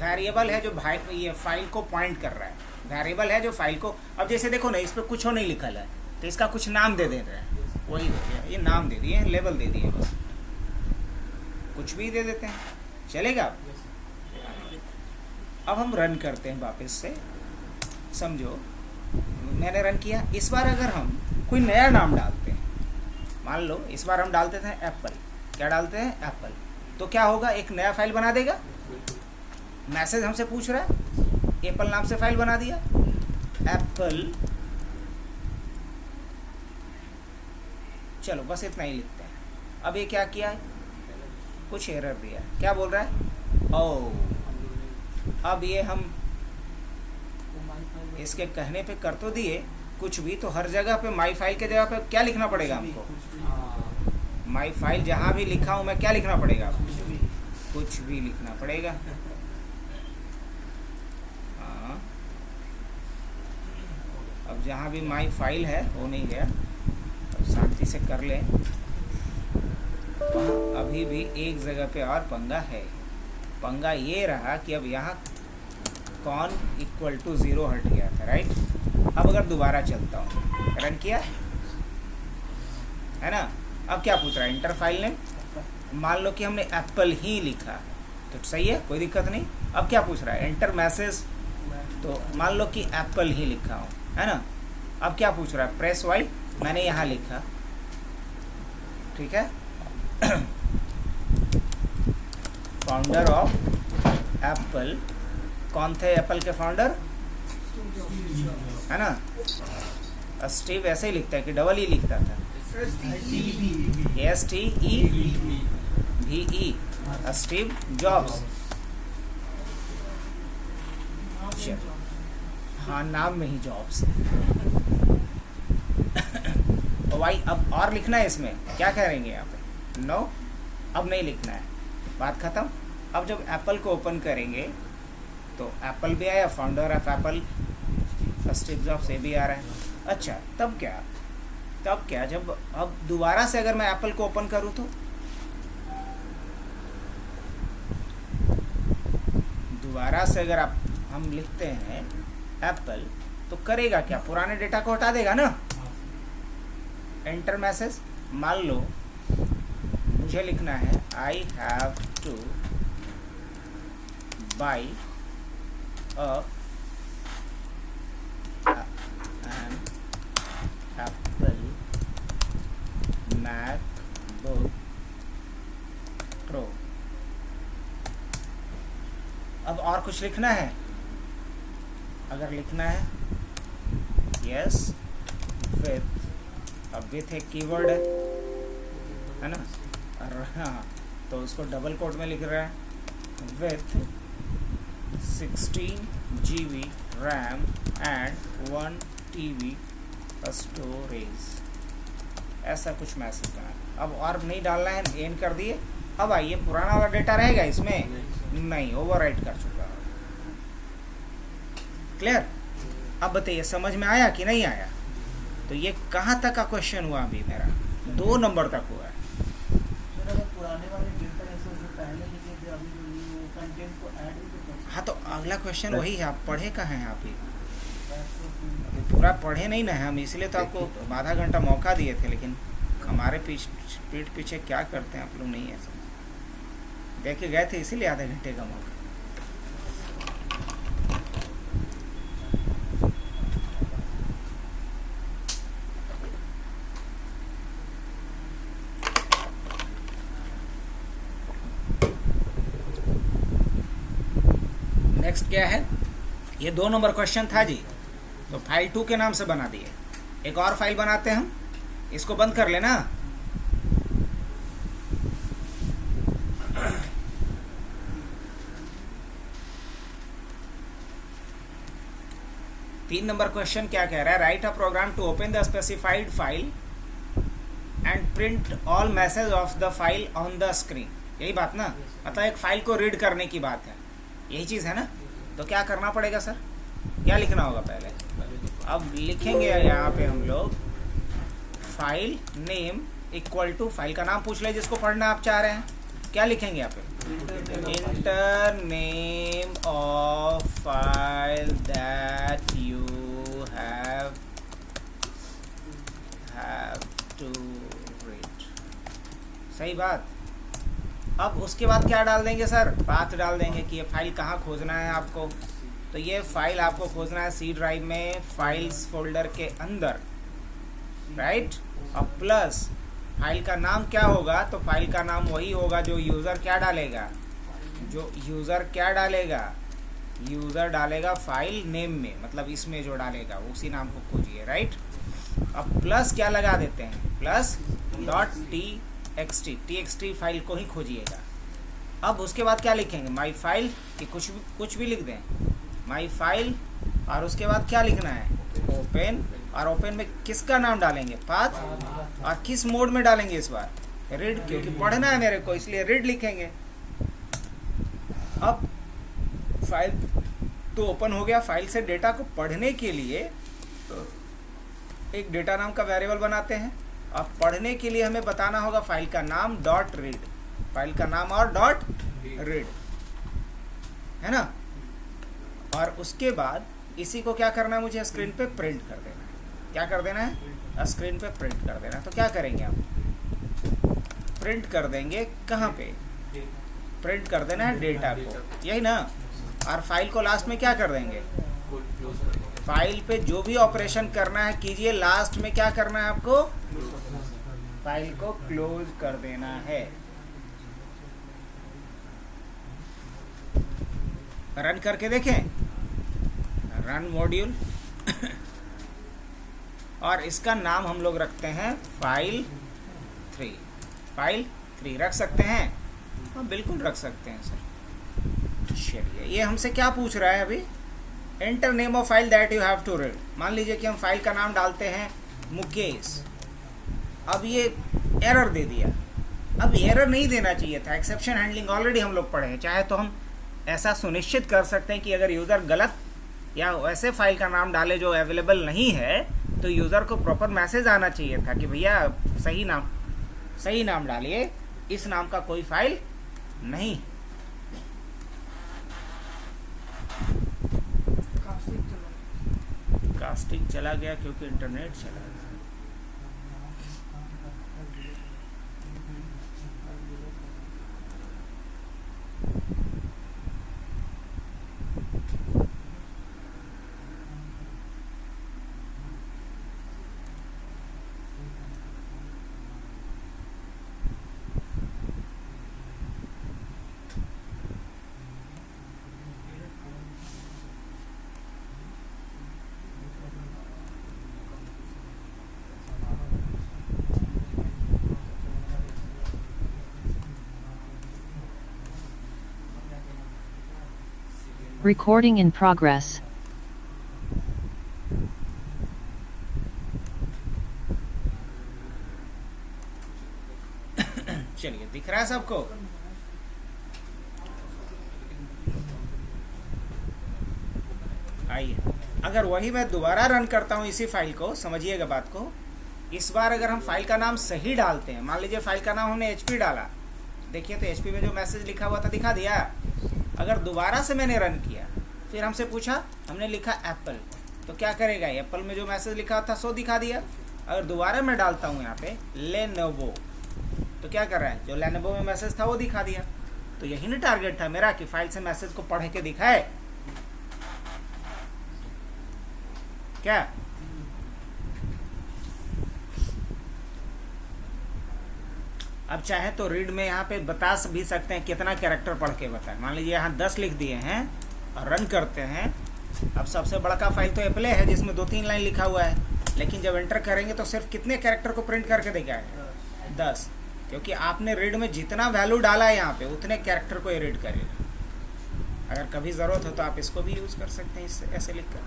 वेरिएबल है जो भाई ये फाइल को पॉइंट कर रहा है, वेरिएबल है जो फाइल को, अब जैसे देखो ना इस पर कुछ नहीं लिखा है तो इसका कुछ नाम दे रहे हैं, वही हो गया, ये नाम दे दिए, लेबल दे दिए, बस कुछ भी दे देते हैं, चलेगा। अब हम रन करते हैं वापस से, समझो मैंने रन किया। इस बार अगर हम कोई नया नाम डालते हैं, मान लो इस बार हम डालते थे एप्पल, क्या डालते हैं, एप्पल, तो क्या होगा, एक नया फाइल बना देगा। मैसेज हमसे पूछ रहा है, एप्पल नाम से फाइल बना दिया, एप्पल, चलो बस इतना ही लिखते हैं। अब ये क्या किया है, कुछ एरर दिया, क्या बोल रहा है, ओ अब ये हम इसके कहने पे कर तो दिए कुछ भी, तो हर जगह पे माई फाइल के जगह पे क्या लिखना पड़ेगा हमको, माई फाइल जहाँ भी लिखा हूँ मैं क्या लिखना पड़ेगा, कुछ भी लिखना पड़ेगा। हाँ, अब जहाँ भी माई फाइल है हो नहीं गया, अब शांति से कर लें। वहाँ अभी भी एक जगह पे और पंगा है, पंगा ये रहा कि अब यहाँ कॉन इक्वल टू 0 हट गया था, राइट। अब अगर दोबारा चलता हूँ, रन किया है ना, अब क्या पूछ रहा है, इंटर फाइल नेम, मान लो कि हमने एप्पल ही लिखा तो सही है, कोई दिक्कत नहीं। अब क्या पूछ रहा है, एंटर मैसेज, तो मान लो कि एप्पल ही लिखा हूँ, है ना। अब क्या पूछ रहा है, प्रेस वाई, मैंने यहाँ लिखा, ठीक है। फाउंडर ऑफ एप्पल, कौन थे एप्पल के फाउंडर, है ना। स्टीव ऐसे ही लिखता है कि डबल ई लिखता था, STEVE, स्टीव जॉब्स। हाँ, नाम में ही जॉब्स। तो भाई अब और लिखना है इसमें, क्या करेंगे यहाँ पे, नो अब नहीं लिखना है, बात खत्म। अब जब एप्पल को ओपन करेंगे तो एप्पल भी आया, founder of Apple Steve jobs से भी आ रहा है। अच्छा, तब क्या जब अब दोबारा से अगर मैं एप्पल को ओपन करूं तो दोबारा से अगर हम लिखते हैं एप्पल, तो करेगा क्या, पुराने डेटा को हटा देगा ना। एंटर मैसेज, मान लो मुझे लिखना है I have two by an Apple MacBook Pro। अब और कुछ लिखना है, अगर लिखना है यस विथ, अब विथ एक कीवर्ड है ना, और हाँ तो उसको डबल कोट में लिख रहा है, with 16 GB RAM and 1 TB storage, ऐसा कुछ मैसेज करना। अब और नहीं डालना है, एंड कर दिए। अब आइए, पुराना वाला डेटा रहेगा इसमें, नहीं, ओवरराइट कर चुका। क्लियर। अब बताइए समझ में आया कि नहीं आया। तो ये कहाँ तक का क्वेश्चन हुआ, अभी मेरा 2 नंबर तक हुआ है।
पुराने वाले डेटा ऐसे जो पहले लिखे थे, अभी वो कंटेंट को ऐड भी तो कर।
हाँ, तो अगला क्वेश्चन वही है, आप पढ़े कहाँ हैं आप ही, पूरा पढ़े नहीं ना है हम, इसलिए तो आपको आधा घंटा मौका दिए थे, लेकिन हमारे पीठ पीछे क्या करते हैं आप लोग नहीं है समझ, देखे गए थे इसीलिए आधे घंटे का मौका। नेक्स्ट क्या है, ये 2 नंबर क्वेश्चन था जी, तो फाइल 2 के नाम से बना दिए। एक और फाइल बनाते हैं हम, इसको बंद कर लेना। तीन नंबर क्वेश्चन क्या कह रहा है, write a program to open the specified file and print all message of the file on the screen. यही बात ना, मतलब एक फाइल को रीड करने की बात है, यही चीज़ है ना। तो क्या करना पड़ेगा सर, क्या लिखना होगा पहले? अब लिखेंगे यहाँ पे हम लोग file name equal to, file का नाम पूछ ले जिसको पढ़ना आप चाह रहे हैं, क्या लिखेंगे यहाँ पे? Enter name of file that you have to read. सही बात। अब उसके बाद क्या डाल देंगे सर? पाथ डाल देंगे कि ये फाइल कहाँ खोजना है आपको। तो ये फाइल आपको खोजना है सी ड्राइव में फाइल्स फोल्डर के अंदर, राइट। अब प्लस फाइल का नाम क्या होगा? तो फाइल का नाम वही होगा जो यूज़र क्या डालेगा, यूज़र डालेगा फाइल नेम में, मतलब इसमें जो डालेगा उसी नाम को खोजिए, राइट। अब प्लस क्या लगा देते हैं, प्लस .txt फाइल को ही खोजिएगा। अब उसके बाद क्या लिखेंगे, माई फाइल कि कुछ भी लिख दें, माई फाइल, और उसके बाद क्या लिखना है, ओपन। और ओपन में किसका नाम डालेंगे, पाथ, और किस मोड में डालेंगे इस बार, रीड, क्योंकि पढ़ना है मेरे को इसलिए रीड लिखेंगे। अब फाइल तो ओपन हो गया, फाइल से डेटा को पढ़ने के लिए एक डेटा नाम का वेरिएबल बनाते हैं। अब पढ़ने के लिए हमें बताना होगा फाइल का नाम डॉट रीड, फाइल का नाम और डॉट रीड, है ना। और उसके बाद इसी को क्या करना है, मुझे स्क्रीन पे प्रिंट कर देना है। क्या कर देना है, स्क्रीन पे प्रिंट कर देना है। तो क्या करेंगे हम, प्रिंट कर देंगे कहाँ पे, प्रिंट कर देना है डेटा को, यही ना। और फाइल को लास्ट में क्या कर देंगे, फाइल पे जो भी ऑपरेशन करना है कीजिए, लास्ट में क्या करना है आपको, फाइल को क्लोज कर देना है। रन करके देखें, रन मॉड्यूल और इसका नाम हम लोग रखते हैं फाइल 3 रख सकते हैं। हाँ बिल्कुल रख सकते हैं सर। चलिए, ये हमसे क्या पूछ रहा है अभी, enter name of file that you have to read. मान लीजिए कि हम फाइल का नाम डालते हैं मुकेश, अब ये एरर दे दिया। अब एरर नहीं देना चाहिए था, एक्सेप्शन हैंडलिंग ऑलरेडी हम लोग पढ़े हैं। चाहे तो हम ऐसा सुनिश्चित कर सकते हैं कि अगर यूज़र गलत या वैसे फाइल का नाम डाले जो अवेलेबल नहीं है, तो यूज़र को प्रॉपर मैसेज आना चाहिए था कि भैया सही नाम डालिए, इस नाम का कोई फाइल नहीं। कास्टिंग चला गया क्योंकि इंटरनेट चला गया।
Recording in progress.
चलिए, दिख रहा है सबको? आइए, अगर वही मैं दोबारा रन करता हूँ इसी फाइल को, समझिएगा बात को। इस बार अगर हम फाइल का नाम सही डालते हैं, मान लीजिए फाइल का नाम हमने HP डाला, देखिए तो HP में जो मैसेज लिखा हुआ था दिखा दिया। अगर दोबारा से मैंने रन किया, फिर हमसे पूछा, हमने लिखा एप्पल, तो क्या करेगा, एप्पल में जो मैसेज लिखा था सो दिखा दिया। अगर दोबारा मैं डालता हूँ यहाँ पे लेनोवो, तो क्या कर रहा है, जो लेनोवो में मैसेज था वो दिखा दिया। तो यही ना टारगेट था मेरा कि फाइल से मैसेज को पढ़ के दिखाए क्या। अब चाहे तो रीड में यहाँ पे बता भी सकते हैं कितना कैरेक्टर पढ़ के बताएं। मान लीजिए यहाँ 10 लिख दिए हैं, और रन करते हैं। अब सबसे बड़ा फाइल तो एप्ले है जिसमें 2-3 लाइन लिखा हुआ है, लेकिन जब एंटर करेंगे तो सिर्फ कितने कैरेक्टर को प्रिंट करके देगा है? 10, क्योंकि आपने रीड में जितना वैल्यू डाला है यहाँ पे उतने कैरेक्टर को ये रीड करेगा। अगर कभी ज़रूरत हो तो आप इसको भी यूज़ कर सकते हैं इससे, ऐसे लिख कर।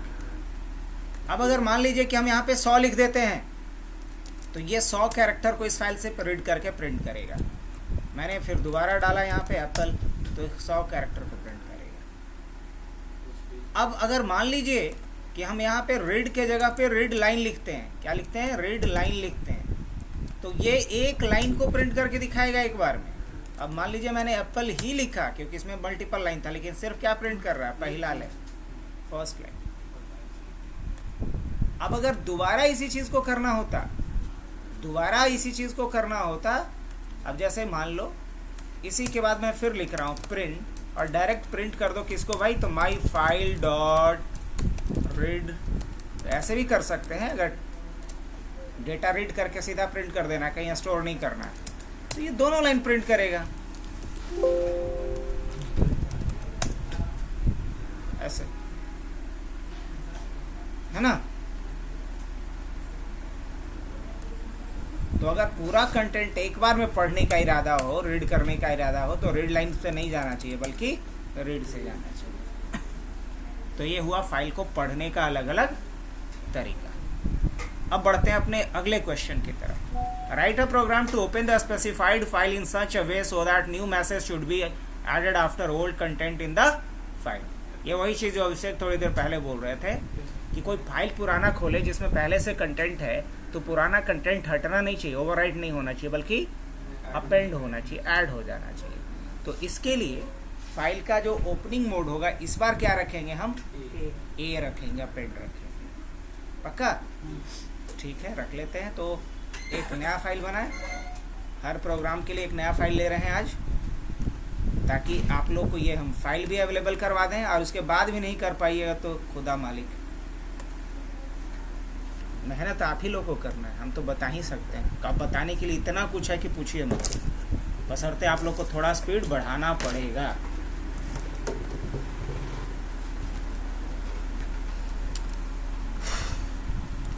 अब अगर मान लीजिए कि हम यहाँ पे 100 लिख देते हैं तो ये 100 कैरेक्टर को इस फाइल से रीड करके प्रिंट करेगा। मैंने फिर दोबारा डाला यहाँ पे एप्पल, तो 100 कैरेक्टर को प्रिंट करेगा। अब अगर मान लीजिए कि हम यहाँ पे रीड के जगह पे रीड लाइन लिखते हैं, क्या लिखते हैं? रीड लाइन लिखते हैं, तो ये एक लाइन को प्रिंट करके दिखाएगा एक बार में। अब मान लीजिए मैंने एप्पल ही लिखा क्योंकि इसमें मल्टीपल लाइन था, लेकिन सिर्फ क्या प्रिंट कर रहा है? पहला लाइन, फर्स्ट लाइन। अब अगर दोबारा इसी चीज़ को करना होता, अब जैसे मान लो इसी के बाद मैं फिर लिख रहा हूँ प्रिंट, और डायरेक्ट प्रिंट कर दो किसको भाई? तो माई फाइल डॉट रीड। ऐसे भी कर सकते हैं, अगर डेटा रीड करके सीधा प्रिंट कर देना, कहीं स्टोर नहीं करना है, तो ये दोनों लाइन प्रिंट करेगा ऐसे, है ना? तो अगर पूरा कंटेंट एक बार में पढ़ने का इरादा हो, रीड करने का इरादा हो, तो रीड लाइन से नहीं जाना चाहिए बल्कि रीड से जाना चाहिए। तो ये हुआ फाइल को पढ़ने का अलग अलग तरीका। अब बढ़ते हैं अपने अगले क्वेश्चन की तरफ। Write a program to open the specified file in such a way so that new message should be added after old content in the file. ये वही चीज़ जो अभिषेक थोड़ी देर पहले बोल रहे थे कि कोई फाइल पुराना खोले जिसमें पहले से कंटेंट है, तो पुराना कंटेंट हटना नहीं चाहिए, ओवरराइट नहीं होना चाहिए, बल्कि अपेंड होना चाहिए, ऐड हो जाना चाहिए। तो इसके लिए फाइल का जो ओपनिंग मोड होगा इस बार क्या रखेंगे? हम ए रखेंगे, अपेंड रखेंगे। पक्का? ठीक है, रख लेते हैं। तो एक नया फाइल बनाए, हर प्रोग्राम के लिए एक नया फाइल ले रहे हैं आज, ताकि आप लोग को ये हम फाइल भी अवेलेबल करवा दें, और उसके बाद भी नहीं कर पाइएगा तो खुदा मालिक, मेहनत आप ही लोग को करना है, हम तो बता ही सकते हैं। अब बताने के लिए इतना कुछ है कि पूछिए मत, बशर्ते आप लोग को थोड़ा स्पीड बढ़ाना पड़ेगा।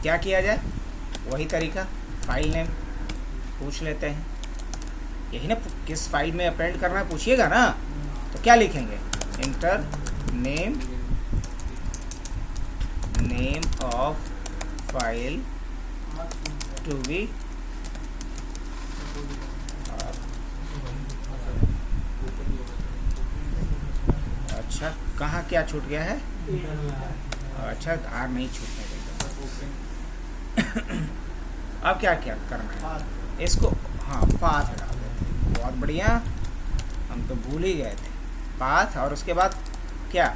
क्या किया जाए? वही तरीका, फाइल नेम पूछ लेते हैं, यही ना, किस फाइल में अपेंड करना है पूछिएगा ना, तो क्या लिखेंगे? Enter name of file to be अच्छा, कहाँ क्या छूट गया है? अच्छा, आर नहीं छूटने देगा। अब क्या क्या करना है इसको? हाँ, पाथ डाल देते हैं। बहुत बढ़िया, हम तो भूल ही गए थे पाथ। और उसके बाद क्या?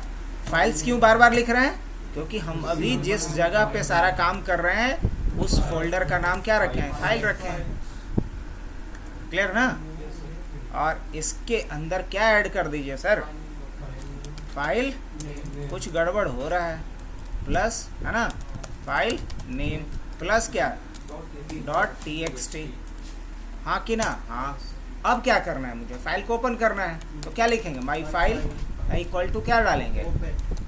फाइल्स क्यों बार बार लिख रहे हैं? क्योंकि हम अभी जिस जगह पे सारा काम कर रहे हैं उस फोल्डर का नाम क्या रखे हैं? फाइल रखे हैं। क्लियर ना? और इसके अंदर क्या ऐड कर दीजिए सर? फाइल, कुछ गड़बड़ हो रहा है, प्लस, है ना, फाइल नेम प्लस क्या? .txt। हाँ कि ना? हाँ। अब क्या करना है मुझे? फाइल को ओपन करना है, तो क्या लिखेंगे? माई फाइल इक्वल टू क्या डालेंगे?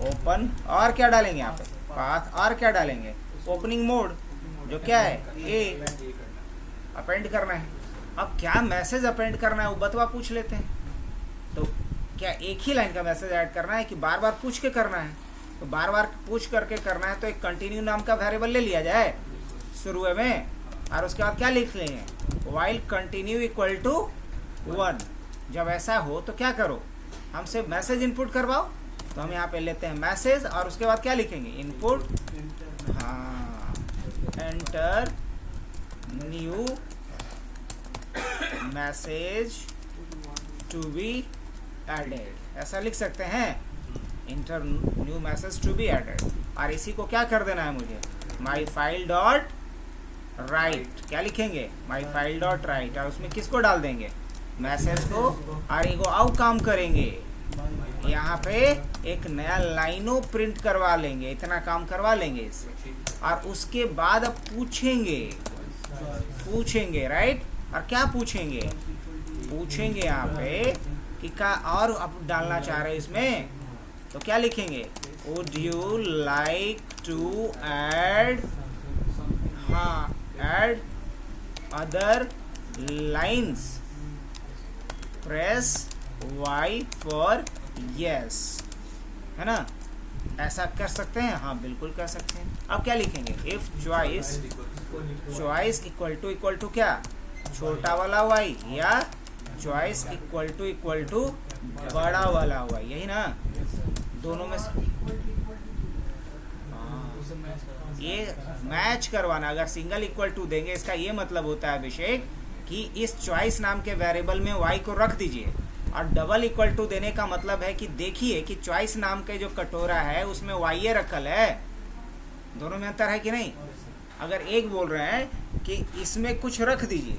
ओपन, और क्या डालेंगे यहाँ पे? पाथ, और क्या डालेंगे? ओपनिंग मोड, जो क्या है? ए। अपेंड करना है। अब क्या मैसेज अपेंड करना है वो बतवा पूछ लेते हैं। तो क्या एक ही लाइन का मैसेज ऐड करना है कि बार बार पूछ के करना है? तो बार बार पूछ करके करना है तो एक कंटिन्यू नाम का वेरिएबल ले लिया जाए शुरू में, और उसके बाद क्या लिख लेंगे? While continue equal to 1। जब ऐसा हो तो क्या करो? हमसे मैसेज इनपुट करवाओ। तो हम यहाँ पे लेते हैं मैसेज, और उसके बाद क्या लिखेंगे? इनपुट, हाँ, enter new message to be added, ऐसा लिख सकते हैं। Enter new message to be added. और इसी को क्या कर देना है मुझे? My file dot write. क्या लिखेंगे? My file dot write. और उसमें किसको डाल देंगे? मैसेज को। और इनको आउट काम करेंगे, यहाँ पे एक नया लाइनों प्रिंट करवा लेंगे, इतना काम करवा लेंगे इससे। और उसके बाद अब पूछेंगे राइट। और क्या पूछेंगे? पूछेंगे यहाँ पे कि क्या और अब डालना चाह रहे हैं इसमें, तो क्या लिखेंगे, would you like to add, हाँ, add other lines, press Y for yes, है ना, ऐसा कर सकते हैं, हाँ बिल्कुल कर सकते हैं। अब क्या लिखेंगे, इफ चॉइस इक्वल टू क्या, छोटा वाला y, या चॉइस इक्वल टू बड़ा वाला y, यही ना, दोनों में से ये मैच करवाना। अगर सिंगल इक्वल टू देंगे इसका ये मतलब होता है अभिषेक कि इस चॉइस नाम के वेरिएबल में y को रख दीजिए, और डबल इक्वल टू देने का मतलब है कि देखिए कि चॉइस नाम के जो कटोरा है उसमें y रखल है, दोनों में अंतर है कि नहीं। अगर एक बोल रहे हैं कि इसमें कुछ रख दीजिए,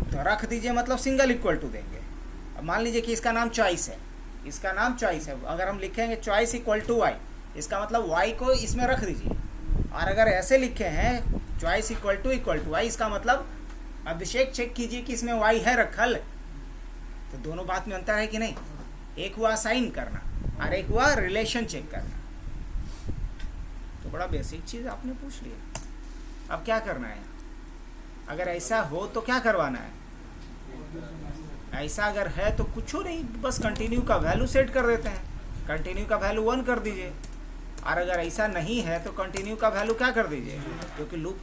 तो रख दीजिए मतलब सिंगल इक्वल टू देंगे। अब मान लीजिए कि इसका नाम चॉइस है, इसका नाम चॉइस है, अगर हम लिखेंगे चॉइस इक्वल टू y, इसका मतलब y को इसमें रख दीजिए। और अगर ऐसे लिखे हैं चॉइस इक्वल टू y, इसका मतलब अभिषेक चेक कीजिए कि इसमें y है रखल, तो दोनों बात में अंतर है कि नहीं। एक हुआ साइन करना और एक हुआ रिलेशन चेक करना, तो बड़ा बेसिक चीज आपने पूछ लिया। अब क्या करना है, अगर ऐसा हो तो क्या करवाना है, ऐसा अगर है तो कुछ नहीं, बस कंटिन्यू का वैल्यू सेट कर देते हैं, कंटिन्यू का वैल्यू 1 कर दीजिए। और अगर ऐसा नहीं है तो कंटिन्यू का वैल्यू क्या कर दीजिए, क्योंकि लूप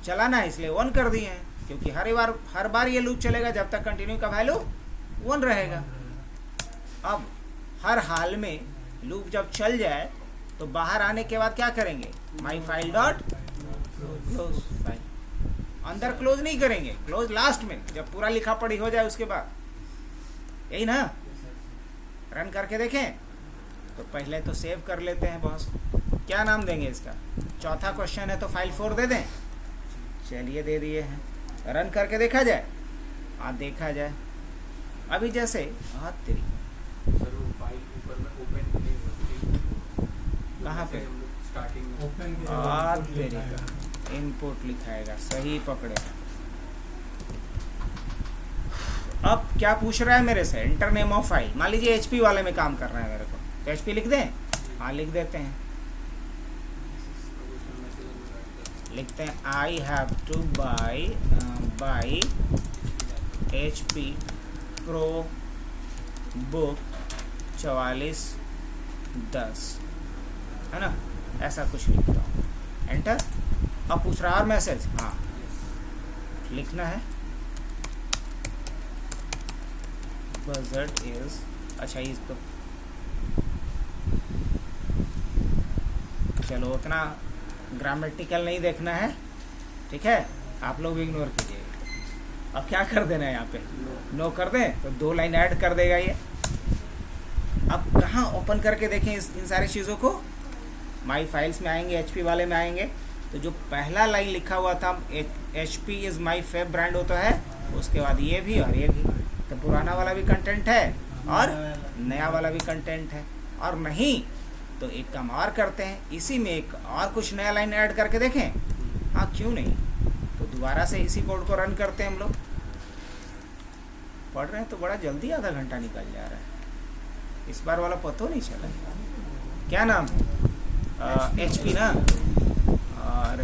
चलाना है इसलिए 1 कर दिए हैं, क्योंकि हर बार ये लूप चलेगा जब तक कंटिन्यू का वैल्यू 1 रहेगा। अब हर हाल में लूप जब चल जाए तो बाहर आने के बाद क्या करेंगे, माई फाइल डॉट क्लोज फाइल, अंदर क्लोज नहीं करेंगे, क्लोज लास्ट में जब पूरा लिखा पढ़ी हो जाए उसके बाद, यही ना। रन करके देखें, तो पहले तो सेव कर लेते हैं बॉस, क्या नाम देंगे इसका, चौथा क्वेश्चन है तो फाइल 4 दे दें, चलिए दे दिए हैं। रन करके देखा जाए, हाँ देखा जाए। अभी जैसे हाँ तेरी कहाँ पे तेरी का इनपुट लिखाएगा, सही पकड़े। अब क्या पूछ रहा है मेरे से, इंटर नेम ऑफ फाइल, मान लीजिए HP वाले में काम करना है मेरे को, तो HP लिख दें, हाँ लिख देते हैं, लिखते हैं I have two by HP Pro book 4410, है ना, ऐसा कुछ लिखता हूँ, एंटर। अब पूछ रहा है मैसेज, हाँ लिखना है, बजट इज, अच्छा इस तो चलो उतना ग्रामेटिकल नहीं देखना है, ठीक है, आप लोग भी इग्नोर कीजिएगा। अब क्या कर देना है यहाँ पे, नो कर दें तो 2 लाइन ऐड कर देगा ये। अब कहाँ ओपन करके देखें इन सारी चीज़ों को, माई फाइल्स में आएंगे, HP वाले में आएंगे, तो जो पहला लाइन लिखा हुआ था HP is my fav brand होता है, उसके बाद ये भी और ये भी, तो पुराना वाला भी कंटेंट है और नया वाला भी कंटेंट है। और नहीं तो एक काम और करते हैं, इसी में एक और कुछ नया लाइन ऐड करके देखें, हाँ क्यों नहीं, तो दोबारा से इसी कोड को रन करते हैं हम लोग। पढ़ रहे हैं तो बड़ा जल्दी आधा घंटा निकल जा रहा है, इस बार वाला पता नहीं चला। क्या नाम है, HP ना, और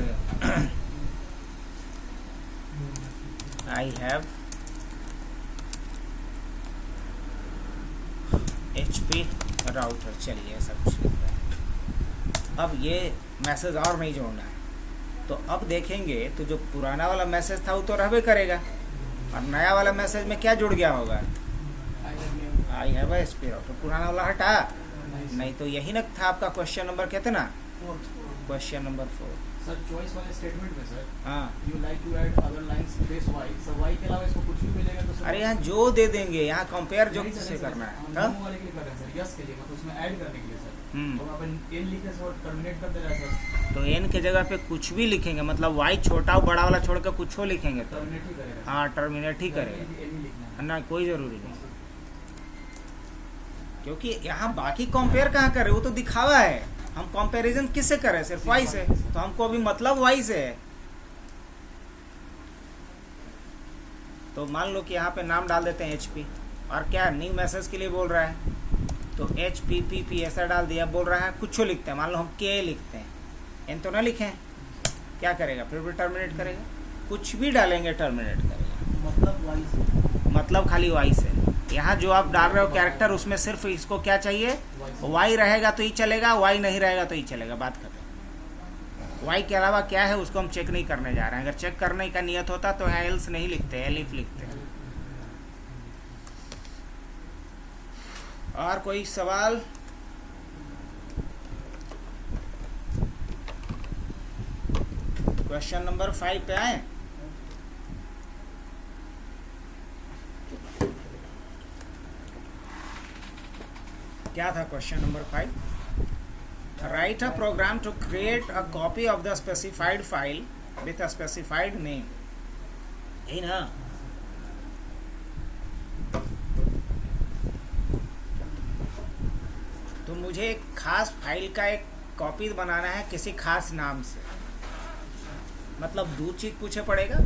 आई हैव HP राउटर, चलिए ऐसा कुछ लिख रहा है। अब ये मैसेज और नहीं जोड़ना है, तो अब देखेंगे तो जो पुराना वाला मैसेज था वो तो रहबे करेगा, और नया वाला मैसेज में क्या जुड़ गया होगा, आई हैव HP राउटर, पुराना वाला हटा, नहीं तो यही ना था आपका क्वेश्चन नंबर कितना, क्वेश्चन नंबर 4।
सर चॉइस वाले स्टेटमेंट में सर,
हाँ
you like to add other lines base y, sir y के अलावा इसको कुछ भी मिलेगा तो सर,
अरे यहाँ जो दे देंगे, यहाँ कंपेयर जो से करना है, हाँ?
वाले के लिए कर रहे हैं सर, यस के लिए, मतलब उसमें ऐड करने के लिए सर, तो अपन n लिखे से और टर्मिनेट कर दे रहा है सर,
तो n के जगह पे कुछ भी लिखेंगे, मतलब y छोटा और बड़ा वाला छोड़ के कुछ हो लिखेंगे तो
टर्मिनेट ही करेगा,
हाँ टर्मिनेट ही करेगा,
n ही लिखना है।
ना कोई ज़रूरी नहीं, क्योंकि यहाँ बाकी कंपेयर कहाँ कर रहे, वो तो दिखावा है, हम कंपैरिजन किससे कर रहे हैं, सिर्फ y से, तो हमको अभी मतलब y से है। तो मान लो कि यहाँ पे नाम डाल देते हैं HP, और क्या न्यू मैसेज के लिए बोल रहा है, तो HPPP ऐसा डाल दिया, बोल रहा है कुछ लिखते हैं, मान लो हम K लिखते हैं, N तो ना लिखें, क्या करेगा फिर भी टर्मिनेट करेगा, कुछ भी डालेंगे टर्मिनेट करेगा,
मतलब वाई से,
मतलब खाली वाई से। यहाँ जो आप डाल रहे हो कैरेक्टर उसमें सिर्फ इसको क्या चाहिए, वाई रहेगा तो ही चलेगा, वाई नहीं रहेगा तो ही चलेगा, बात खत्म। वाई के अलावा क्या है उसको हम चेक नहीं करने जा रहे हैं। अगर चेक करने का नियत होता तो यहाँ एल्स नहीं लिखते, एलिफ लिखते हैं। और कोई सवाल? क्वेश्चन नंबर 5 पे आए। क्या था question number 5? Write a program to create a copy of the specified file with a specified name. यही ना? तो मुझे एक खास फाइल का एक कॉपी बनाना है किसी खास नाम से, मतलब दो चीज पूछे पड़ेगा,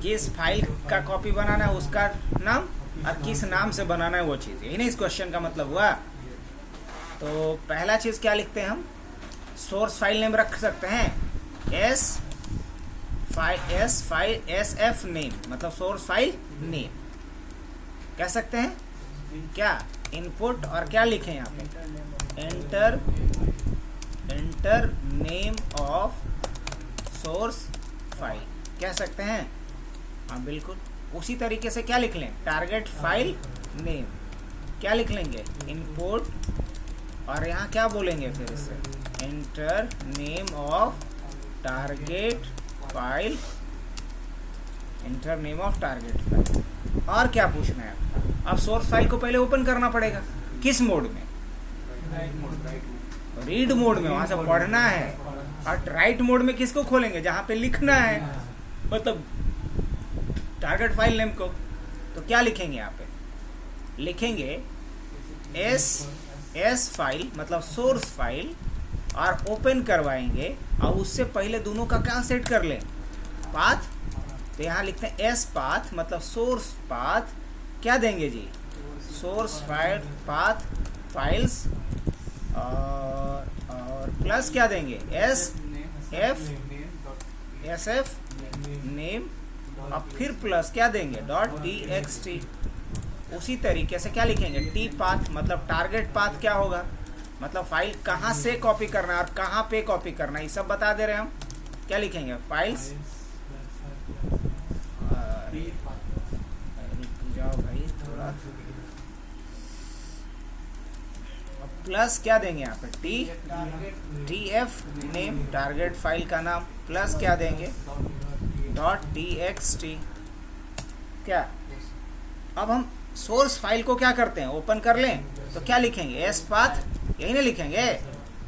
किस फाइल का कॉपी बनाना है उसका नाम, और किस नाम से बनाना है वो चीज। यही नहीं इस क्वेश्चन का मतलब हुआ। तो पहला चीज क्या लिखते हैं हम, सोर्स फाइल नेम रख सकते हैं, SF नेम, मतलब सोर्स फाइल नेम कह सकते हैं। क्या इनपुट और क्या लिखें यहाँ पे, enter name of source file कह सकते हैं। हाँ बिल्कुल, उसी तरीके से क्या लिख लें, टारगेट फाइल नेम क्या लिख लेंगे, इनपुट, और यहाँ क्या बोलेंगे फिर इसे, enter name of target file, enter name of target file. और क्या पूछना है अब सोर्स फाइल को पहले ओपन करना पड़ेगा, किस मोड में, रीड मोड में, वहां से पढ़ना है। और राइट मोड में किसको खोलेंगे, जहां पे लिखना है, मतलब टारगेट फाइल नेम को। तो क्या लिखेंगे यहाँ पे, लिखेंगे एस फाइल मतलब सोर्स फाइल, और ओपन करवाएंगे, और उससे पहले दोनों का क्या सेट कर लें, पाथ। तो यहाँ लिखते हैं एस पाथ मतलब सोर्स पाथ, क्या देंगे जी, सोर्स फाइल पाथ फाइल्स, और प्लस क्या देंगे, SF नेम, और फिर प्लस क्या देंगे, .txt। उसी तरीके से क्या लिखेंगे, टी पाथ मतलब टारगेट पाथ क्या होगा, मतलब फाइल कहाँ से कॉपी करना है और कहाँ पे कॉपी करना है, ये सब बता दे रहे हैं हम। क्या लिखेंगे, फाइल्स, जाओ भाई थोड़ा, प्लस क्या देंगे यहाँ पे, TF नेम टारगेट फाइल का नाम, प्लस क्या देंगे, .txt। क्या अब हम सोर्स फाइल को क्या करते हैं, ओपन कर लें, तो क्या लिखेंगे, एस पाथ, यही ना लिखेंगे।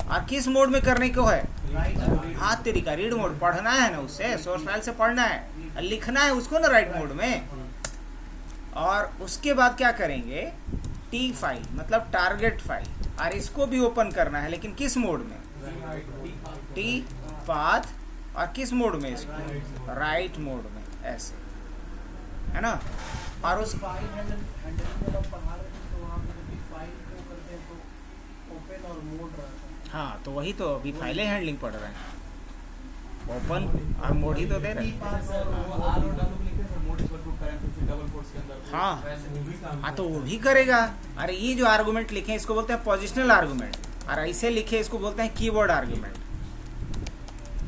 और किस मोड में करने को है, हाथ तेरी का रीड मोड, पढ़ना है ना उससे, सोर्स फाइल से पढ़ना है, लिखना है उसको ना राइट मोड में। और उसके बाद क्या करेंगे, टी फाइल मतलब टारगेट फाइल, और इसको भी ओपन करना है, लेकिन किस मोड में, टी पाथ, और किस मोड में, इसको राइट मोड में, ऐसे है ना। और उस
फाइल हैंडलिंग में पढ़ा रहे थे, तो वहाँ पे फाइल को करते हैं तो ओपन और मोड रहता है।
हाँ तो वही तो अभी फाइलें हैंडलिंग पढ़ रहे हैं, ओपन और मोड ही तो दे रहे हैं। हाँ तो वो भी करेगा। अरे ये जो आर्गुमेंट लिखे इसको बोलते हैं पोजिशनल आर्गुमेंट, और ऐसे लिखे इसको बोलते हैं कीवर्ड आर्गुमेंट।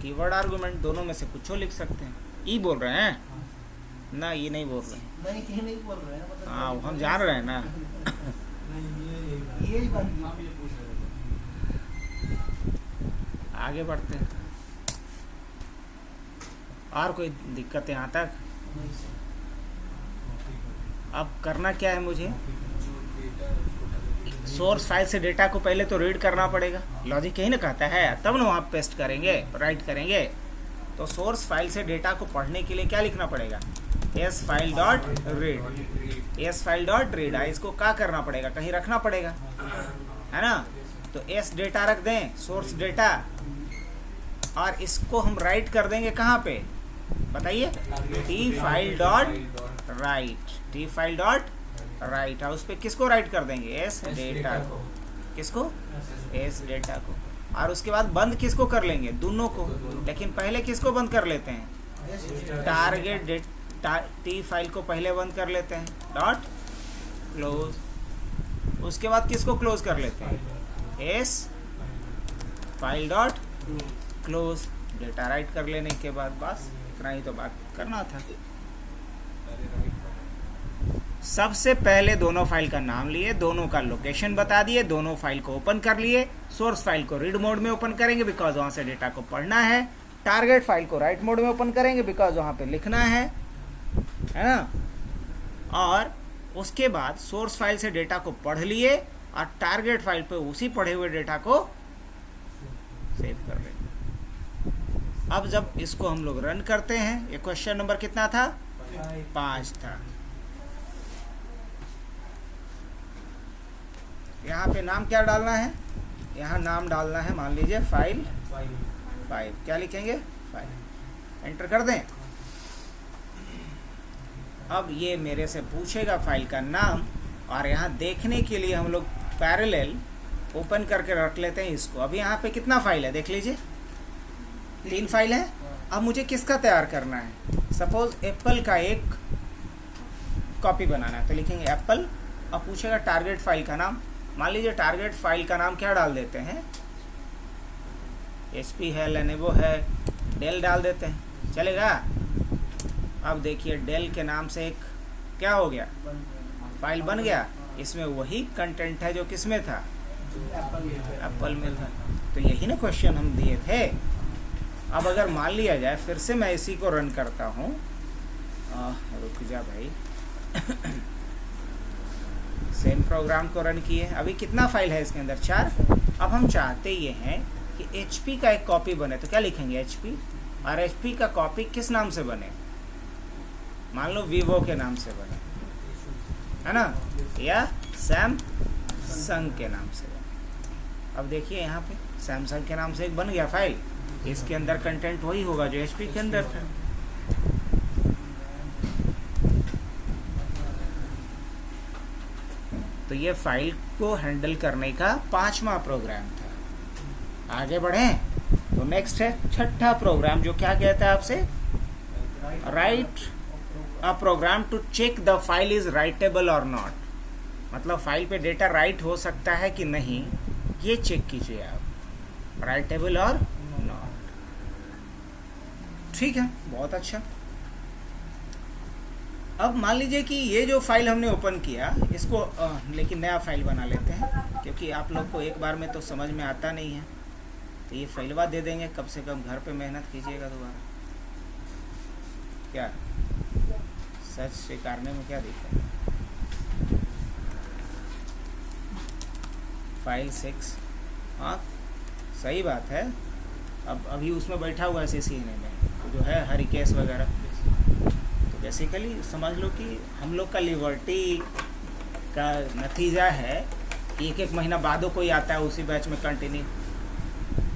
कीवर्ड आर्गुमेंट दोनों में से कुछ लिख सकते हैं। ई बोल रहे हैं ना, ये नहीं बोल रहे हैं,
नहीं बोल रहे हैं, मतलब
हाँ हम जान रहे हैं ना।
यही बात
आगे बढ़ते हैं, और कोई दिक्कत यहाँ तक? अब करना क्या है मुझे, सोर्स फाइल से डेटा को पहले तो रीड करना पड़ेगा, लॉजिक यही ना कहता है, तब ना वहाँ पेस्ट करेंगे, राइट करेंगे। तो सोर्स फाइल से डेटा को पढ़ने के लिए क्या लिखना पड़ेगा, एस फाइल डॉट रीड। इसको क्या करना पड़ेगा, कहीं रखना पड़ेगा, है ना। तो एस डेटा रख दें, सोर्स डेटा, और इसको हम राइट कर देंगे कहाँ पे बताइए, T file dot right house पे किसको राइट कर देंगे? एस डेटा को। किसको? एस डेटा को। और उसके बाद बंद किसको कर लेंगे? दोनों को। लेकिन पहले किसको बंद कर लेते हैं? टारगेट टी फाइल को पहले बंद कर लेते हैं, डॉट क्लोज। उसके बाद किसको क्लोज कर लेते हैं? S file dot close. Data right कर लेने के बाद बस इतना ही तो बात करना था। सबसे पहले दोनों फाइल का नाम लिए, दोनों का लोकेशन बता दिए, दोनों फाइल को ओपन कर लिए। सोर्स फाइल को रीड मोड में ओपन करेंगे बिकॉज वहां से डेटा को पढ़ना है। टारगेट फाइल को राइट मोड में ओपन करेंगे बिकॉज वहां पे लिखना है ना। और उसके बाद सोर्स फाइल से डेटा को पढ़ लिए और टारगेट फाइल पे उसी पढ़े हुए डेटा को सेव कर लेंगे। अब जब इसको हम लोग रन करते हैं, ये क्वेश्चन नंबर कितना था? 5 था। यहाँ पे नाम क्या डालना है? यहाँ नाम डालना है, मान लीजिए फाइल 5। क्या लिखेंगे? 5। एंटर कर दें। अब ये मेरे से पूछेगा फाइल का नाम, और यहाँ देखने के लिए हम लोग पैरेलल ओपन करके रख लेते हैं इसको। अभी यहाँ पे कितना फाइल है देख लीजिए, 3 फाइल है। अब मुझे किसका तैयार करना है? सपोज एप्पल का एक कॉपी बनाना है, तो लिखेंगे एप्पल। अब पूछेगा टारगेट फाइल का नाम, मान लीजिए टारगेट फाइल का नाम क्या डाल देते हैं? HP है, लेनेवो है, डेल डाल देते हैं, चलेगा? अब देखिए डेल के नाम से एक क्या हो गया? फाइल बन गया। इसमें वही कंटेंट है जो किसमें था? एप्पल में था। तो यही ना क्वेश्चन हम दिए थे। अब अगर मान लिया जाए, फिर से मैं इसी को रन करता हूँ, रुक जा भाई सेम प्रोग्राम को रन किए। अभी कितना फाइल है इसके अंदर? 4। अब हम चाहते ये हैं कि HP का एक कॉपी बने, तो क्या लिखेंगे? HP। और HP का कॉपी किस नाम से बने? मान लो वीवो के नाम से बने, है ना, या सैमसंग के नाम से बने। अब देखिए यहाँ पे सैमसंग के नाम से एक बन गया फाइल। इसके अंदर कंटेंट वही होगा जो HP के अंदर था। तो ये फाइल को हैंडल करने का 5वां प्रोग्राम था। आगे बढ़ें तो नेक्स्ट है 6ठा प्रोग्राम, जो क्या कहता है आपसे? Write a program to check the file is writable और नॉट। मतलब फाइल पे डेटा राइट हो सकता है कि नहीं, ये चेक कीजिए आप, राइटेबल और नॉट। ठीक है, बहुत अच्छा। अब मान लीजिए कि ये जो फाइल हमने ओपन किया, इसको लेकिन नया फाइल बना लेते हैं, क्योंकि आप लोग को एक बार में तो समझ में आता नहीं है। तो ये फाइलवा दे देंगे, कम से कम घर पे मेहनत कीजिएगा दोबारा। क्या सच स्वीकारने में क्या दिक्कत है? फाइल 6, हाँ सही बात है। अब अभी उसमें बैठा हुआ है CCNA में, तो जो है हरिकेश वगैरह। तो बेसिकली समझ लो कि हम लोग का लिबर्टी का नतीजा है कि 1-1 महीना बादों कोई आता है उसी बैच में कंटिन्यू,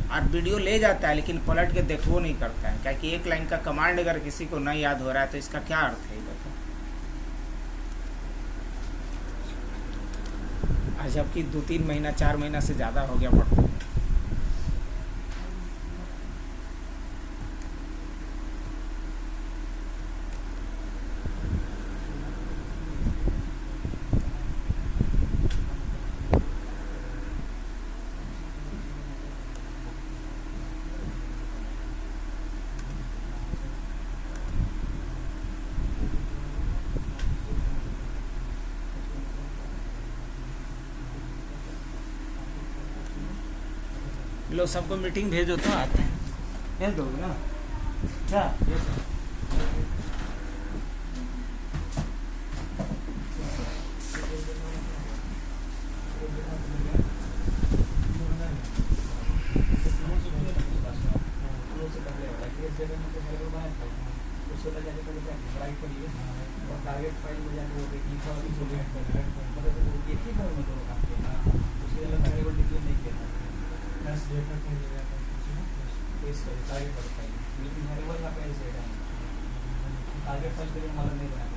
और वीडियो ले जाता है लेकिन पलट के देखो नहीं करता है, क्योंकि एक लाइन का कमांड अगर किसी को नहीं याद हो रहा है तो इसका क्या अर्थ है? बताओ। जबकि 2-3 महीना 4 महीना से ज़्यादा हो गया पढ़ते। लो सबको मीटिंग भेजो तो आते हैं, भेज दोगे ना? क्या
टारगेट फाइल में जाके एक ही बार में दोनों काम किया, उसके लिए वेरिएबल डिक्लेयर नहीं किया था। टारगेट फाइल लेकिन वेरिएबल का पहले से टारगेट फाइल के लिए मतलब नहीं बनाया।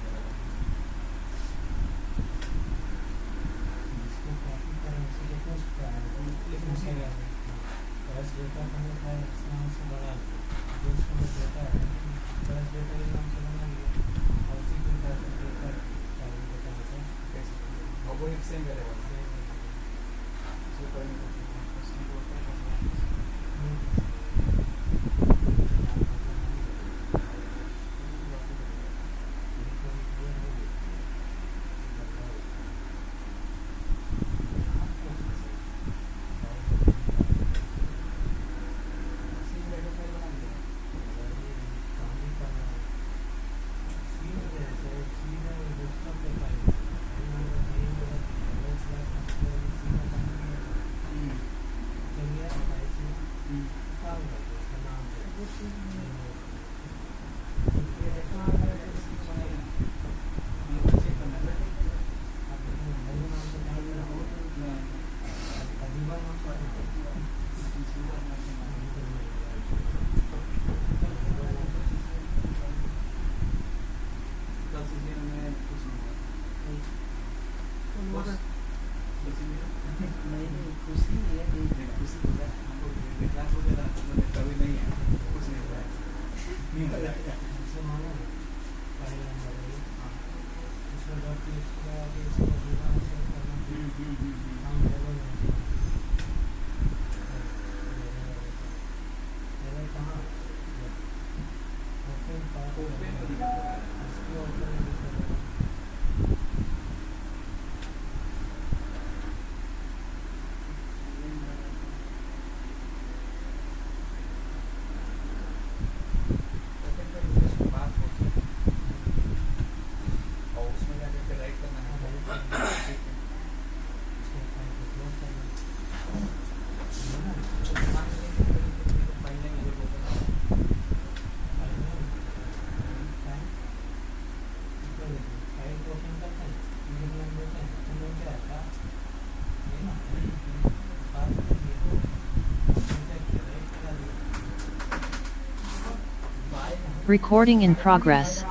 Recording in progress.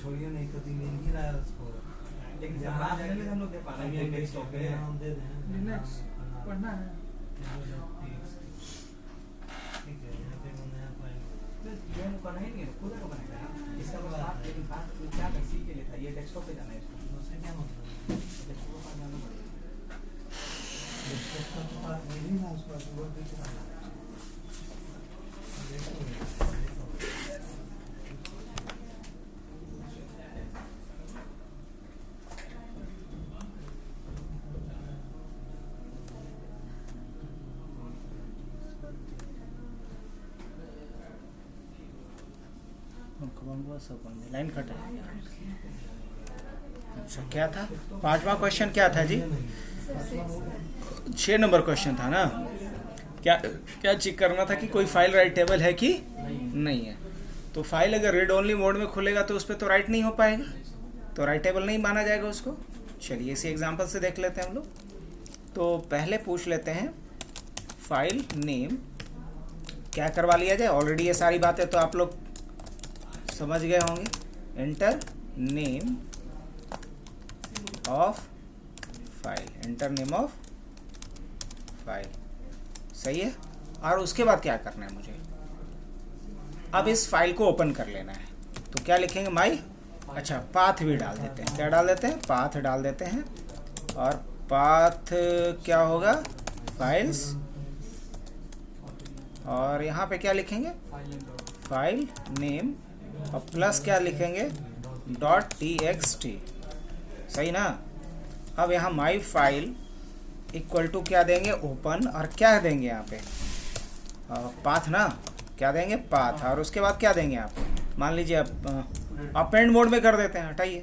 छोड़िए नहीं तो दिन नहीं रहा है उसको, लेकिन जब आप ले हम लोग दे पा रहे हैं टेक्स्ट ओके हम दे दें लिनक्स पढ़ना है ठीक है। यहाँ पे मैं नया फाइल ये करना ही नहीं है, खुद को बनाएगा इसका बात, लेकिन बात क्या कैसी के लिए था, ये डेस्कटॉप पे जाना है इसको, उससे क्या मतलब डेस्कटॉप पर जाना पड़ेगा, डेस्कटॉप का नहीं ना उसका वो दिख रहा है
लाइन कटा। अच्छा क्या था, पांचवा क्वेश्चन क्या था जी? 6 नंबर क्वेश्चन था ना। क्या क्या चेक करना था कि कोई फाइल राइटेबल है कि नहीं है। तो फाइल अगर रीड ओनली मोड में खुलेगा तो उस पर तो राइट नहीं हो पाएगा, तो राइटेबल नहीं माना जाएगा उसको। चलिए इसी एग्जांपल से देख लेते हैं हम लोग। तो पहले पूछ लेते हैं फाइल नेम क्या करवा लिया जाए। ऑलरेडी ये सारी बातें तो आप लोग समझ गए होंगे, enter name of file, enter name of file, सही है। और उसके बाद क्या करना है मुझे, अब इस फाइल को ओपन कर लेना है, तो क्या लिखेंगे माई, अच्छा पाथ भी डाल देते हैं, क्या डाल देते हैं, पाथ डाल देते हैं, और पाथ क्या होगा, फाइल्स, और यहाँ पे क्या लिखेंगे, फाइल नेम, और प्लस क्या लिखेंगे, .txt, सही ना। अब यहाँ माई फाइल इक्वल टू क्या देंगे, ओपन, और क्या देंगे यहाँ पे, पाथ ना, क्या देंगे, पाथ, और उसके बाद क्या देंगे यहाँ पे, मान लीजिए अपेंड मोड में कर देते हैं, हटाइए,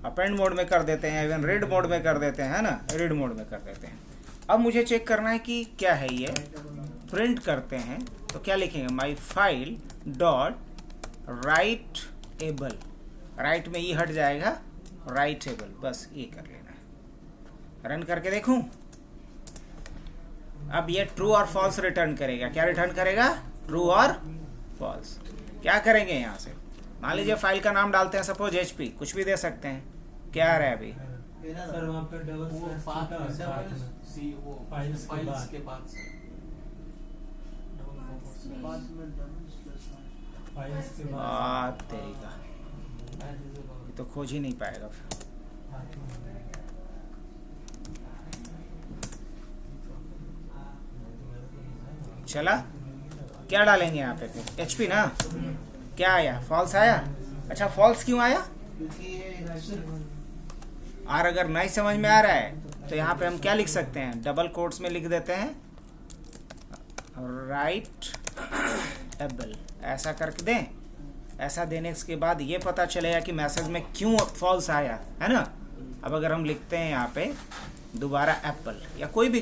अपेंड मोड में कर देते हैं, इवन रीड मोड में कर देते हैं, है ना, रीड मोड में कर देते हैं। अब मुझे चेक करना है कि क्या है ये, प्रिंट करते हैं, तो क्या लिखेंगे, my file dot writable, right में ये हट जाएगा, राइटेबल, बस ये कर लेना है। रन करके देखूं, अब ये ट्रू और फॉल्स रिटर्न करेगा, क्या रिटर्न करेगा, ट्रू और फॉल्स। क्या करेंगे यहाँ से, मान लीजिए फाइल का नाम डालते हैं, सपोज HP, कुछ भी दे सकते हैं, क्या आ रहा है अभी,
सर वहाँ पे डबल
वो
स्लैश
पाथ
छूटा है,
डबल सी वो
फाइल्स के
फाइल्स
बाद।
के बाद से
बाद में डबल स्लैश फाइल्स के
तेरी का, ये तो खोज ही नहीं पाएगा फिर। चला, क्या डालेंगे यहाँ पे फिर, HP ना, क्या आया, फॉल्स आया। अच्छा फॉल्स क्यों आया, और अगर नहीं समझ में आ रहा है तो यहाँ पे हम क्या लिख सकते हैं, डबल कोट्स में लिख देते हैं राइट एबल, ऐसा करके दें। ऐसा देने के बाद ये पता चलेगा कि मैसेज में क्यों फॉल्स आया, है ना। अब अगर हम लिखते हैं यहाँ पे दोबारा एप्पल, या कोई भी,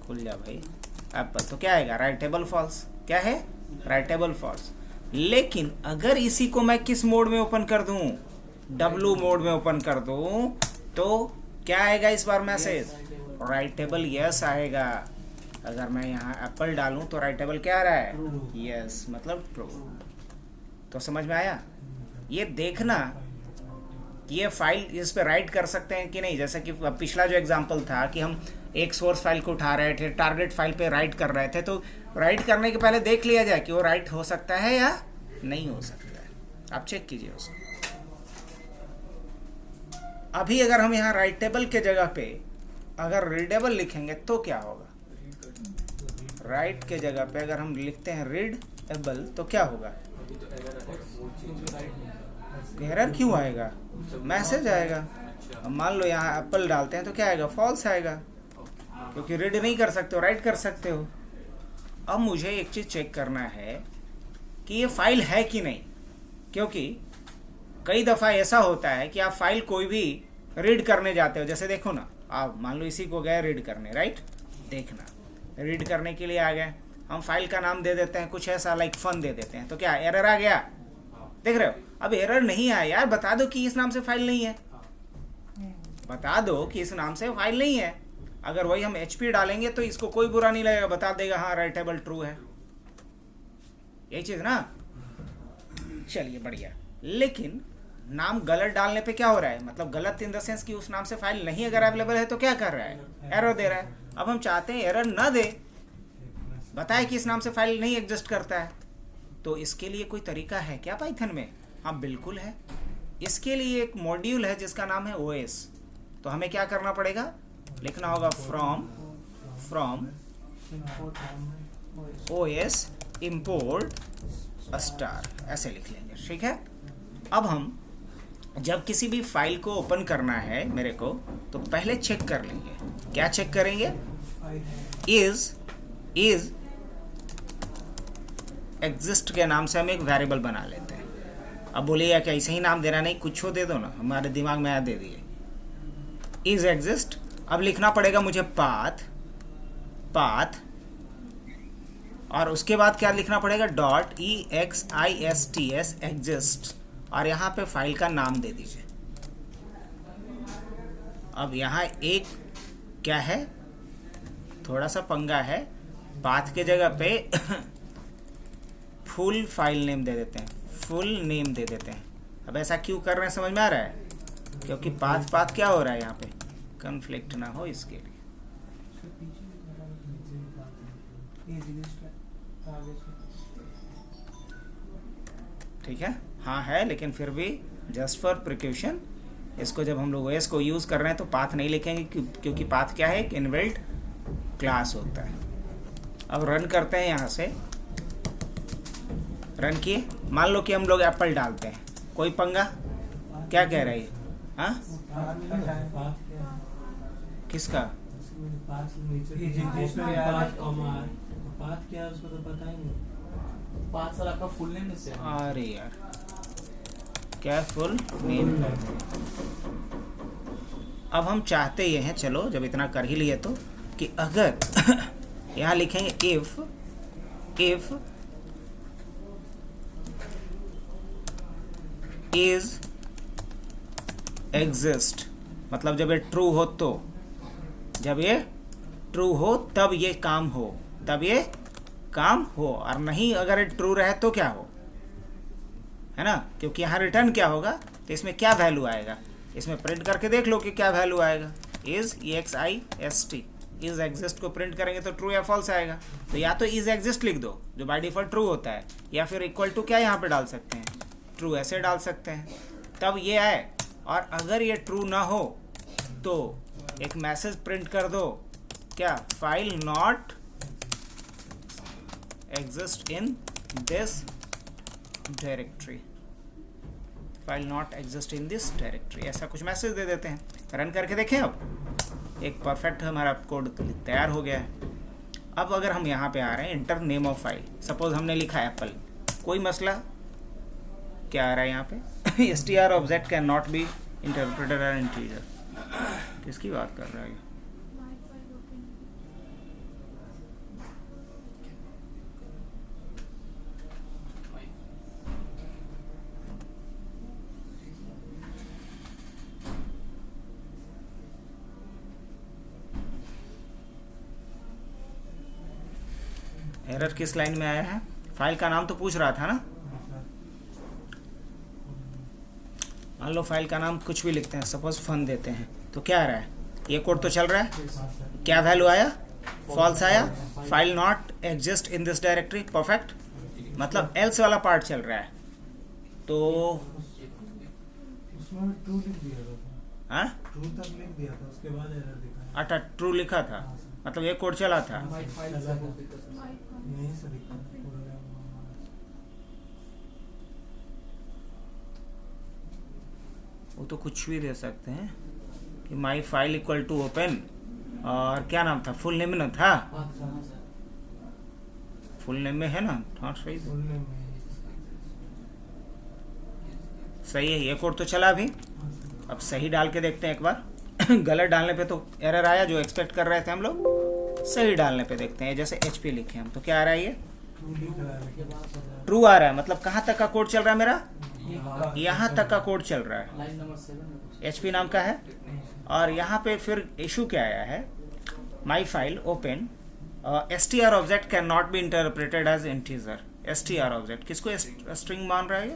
खुल जा भाई, एप्पल, तो क्या आएगा, राइटेबल फॉल्स, क्या है, राइटेबल फॉल्स। लेकिन अगर इसी को मैं किस मोड में ओपन कर दूं, W मोड में ओपन कर दूं, तो क्या आएगा इस बार मैसेज, राइटेबल यस आएगा। अगर मैं यहाँ एप्पल डालूं तो राइटेबल क्या आ रहा है, यस, मतलब ट्रू। तो समझ में आया। ये देखना कि ये फाइल इस पे राइट कर सकते हैं कि नहीं। जैसे कि पिछला जो एग्जांपल था कि हम एक सोर्स फाइल को उठा रहे थे, टारगेट फाइल पे राइट कर रहे थे, तो राइट करने के पहले देख लिया जाए कि वो राइट हो सकता है या नहीं हो सकता है। आप चेक कीजिए उसको। अभी अगर हम यहाँ राइटेबल के जगह पे अगर रीडेबल लिखेंगे तो क्या होगा, राइट के जगह पे अगर हम लिखते हैं रीडेबल तो क्या होगा, एरर क्यों आएगा, मैसेज आएगा। अब मान लो यहाँ एप्पल डालते हैं तो क्या आएगा, फॉल्स आएगा, क्योंकि रीड नहीं कर सकते हो, राइट कर सकते हो। अब मुझे एक चीज चेक करना है कि ये फाइल है कि नहीं, क्योंकि कई दफा ऐसा होता है कि आप फाइल कोई भी रीड करने जाते हो। जैसे देखो ना, आप मान लो इसी को गए रीड करने, राइट, देखना रीड करने के लिए आ गए, हम फाइल का नाम दे देते हैं कुछ ऐसा लाइक फन दे देते हैं, तो क्या एरर आ गया, देख रहे हो। अब एरर नहीं आया यार, बता दो कि इस नाम से फाइल नहीं है, बता दो कि इस नाम से फाइल नहीं है। अगर वही हम HP डालेंगे तो इसको कोई बुरा नहीं लगेगा, बता देगा हाँ राइटेबल ट्रू है, यही चीज ना। चलिए बढ़िया। लेकिन नाम गलत डालने पे क्या हो रहा है, मतलब गलत इन द सेंस कि उस नाम से फाइल नहीं अगर अवेलेबल है तो क्या कर रहा है, एरर दे रहा है। अब हम चाहते हैं एरर ना दे, बताए कि इस नाम से फाइल नहीं एग्जिस्ट करता है, तो इसके लिए कोई तरीका है क्या पाइथन में? हाँ बिल्कुल है। इसके लिए एक मॉड्यूल है जिसका नाम है OS। तो हमें क्या करना पड़ेगा, लिखना होगा फ्रॉम OS import स्टार, ऐसे लिख लेंगे, ठीक है। अब हम जब किसी भी फाइल को ओपन करना है मेरे को, तो पहले चेक कर लेंगे। क्या चेक करेंगे, इज एग्जिस्ट के नाम से हम एक वेरिएबल बना लेते हैं। अब बोलिएगा कि ऐसे ही नाम देना, नहीं कुछ हो दे दो ना, हमारे दिमाग में याद दे दिए, इज एग्जिस्ट। अब लिखना पड़ेगा मुझे पाथ, और उसके बाद क्या लिखना पड़ेगा, .exist एग्जिस्ट, और यहाँ पे फाइल का नाम दे दीजिए। अब यहाँ एक क्या है, थोड़ा सा पंगा है, पाथ के जगह पे फुल फाइल नेम दे देते हैं, फुल नेम दे देते हैं। अब ऐसा क्यों कर रहे हैं समझ में आ रहा है? क्योंकि पाथ क्या हो रहा है यहाँ पे, कन्फ्लिक्ट ना हो इसके लिए। ठीक है, हाँ है, लेकिन फिर भी जस्ट फॉर प्रिकॉशन इसको जब हम लोग ओएस को यूज़ कर रहे हैं तो पाथ नहीं लिखेंगे, क्योंकि पाथ क्या है, एक इनबिल्ट क्लास होता है। अब रन करते हैं, यहाँ से रन किए। मान लो कि हम लोग एप्पल डालते हैं, कोई पंगा? क्या कह रही है? हाँ, किसका?
आपका फुल नेम इससे।
अरे यार, क्या फुल नेम करते हैं। अब हम चाहते ये हैं, चलो जब इतना कर ही लिए तो, कि अगर यहाँ लिखेंगे इफ इज एग्जिस्ट, मतलब जब ये ट्रू हो तो, जब ये ट्रू हो तब ये काम हो, तब ये काम हो, और नहीं अगर ये ट्रू रहे तो क्या हो, है ना? क्योंकि यहाँ रिटर्न क्या होगा, तो इसमें क्या वैल्यू आएगा, इसमें प्रिंट करके देख लो कि क्या वैल्यू आएगा। इज EXIST, इज एग्जिस्ट को प्रिंट करेंगे तो ट्रू या फॉल्स आएगा। तो या तो इज एग्जिस्ट लिख दो जो बाय डिफॉल्ट ट्रू होता है, या फिर इक्वल टू क्या यहाँ पे डाल सकते हैं, ट्रू ऐसे डाल सकते हैं, तब ये आए। और अगर ये ट्रू ना हो तो एक मैसेज प्रिंट कर दो, क्या, file not exist in this directory, file not exist in this directory, ऐसा कुछ मैसेज दे देते हैं। रन करके देखें, अब एक परफेक्ट हमारा कोड तैयार हो गया है। अब अगर हम यहाँ पे आ रहे हैं, inter name of file, suppose हमने लिखा एप्पल, कोई मसला? क्या आ रहा है यहाँ पे? str object can not be interpreted as integer. किसकी बात कर रहा है? एरर किस लाइन में आया है? फाइल का नाम तो पूछ रहा था ना। मान लो फाइल का नाम कुछ भी लिखते हैं, सपोज फन देते हैं, तो क्या आ रहा है, ये कोड तो चल रहा है, क्या वैल्यू आया, फॉल्स आया, file not exist in this directory, perfect, मतलब एल्स वाला पार्ट चल रहा है। तो
उसमें ट्रू लिख दिया था,
हाँ,
ट्रू तक लिख दिया था, उसके बाद एरर दिखाया।
अच्छा, ट्रू लिखा था, मतलब ये कोड चला था।
यहीं से दिखा
वो तो कुछ भी दे सकते हैं कि my file equal to open, और क्या नाम था, फुल नेम में था, फुल नेम में है ना, हाँ सही सही है, ये कोड तो चला अभी। अब सही डाल के देखते हैं एक बार। गलत डालने पे तो एरर आया, जो एक्सपेक्ट कर रहे थे हम लोग। सही डालने पे देखते हैं, जैसे HP लिखे हम, तो क्या आ रहा है, ये ट्रू आ रहा है, मतलब कहाँ तक का कोड चल रहा है मेरा, यहाँ तक का कोड चल रहा है, HP नाम का है। और यहाँ पे फिर इशू क्या आया है, my file open str object can not be interpreted as integer. str object किसको स्ट्रिंग मान रहा है, ये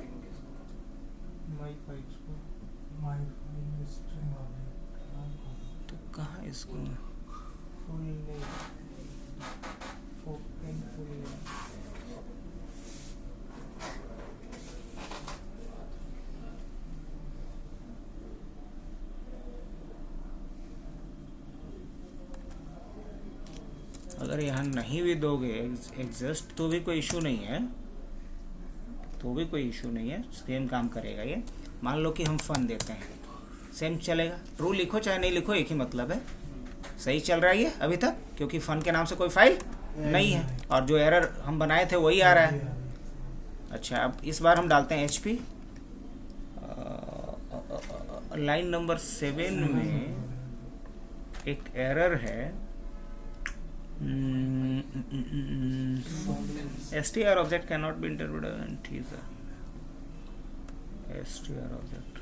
तो कहाँ इसको, अगर यहाँ नहीं भी दोगे एग्जिस्ट तो भी कोई इशू नहीं है, तो भी कोई इशू नहीं है, सेम काम करेगा ये। मान लो कि हम फन देते हैं, सेम चलेगा, ट्रू लिखो चाहे नहीं लिखो एक ही मतलब है, सही चल रहा है ये अभी तक, क्योंकि फन के नाम से कोई फाइल नहीं है, और जो एरर हम बनाए थे वही आ रहा है। अच्छा, अब इस बार हम डालते हैं HP, लाइन नंबर 7 में एक एरर है, str object can not be interpreted as integer, str object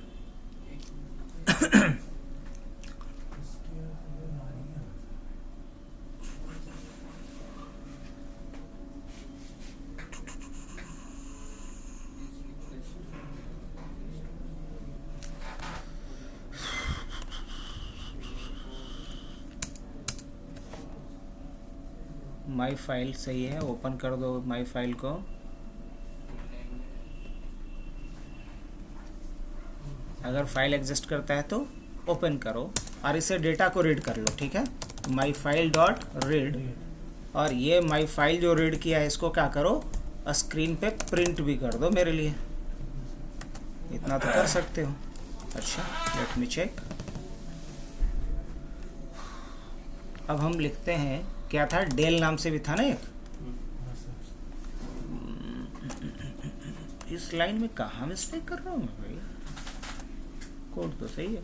my file सही है, ओपन कर दो माई फाइल को। अगर फाइल एग्जिस्ट करता है तो ओपन करो और इसे डेटा को रीड कर लो, ठीक है। माई फाइल डॉट रीड, और ये माई फाइल जो रीड किया है इसको क्या करो, स्क्रीन पे प्रिंट भी कर दो मेरे लिए। इतना तो कर सकते हो। अच्छा, लेट मी चेक। अब हम लिखते हैं, क्या था, डेल नाम से भी था ना एक। इस लाइन में कहाँ मिस्टेक कर रहा हूँ मैं भाई, कोड तो सही है।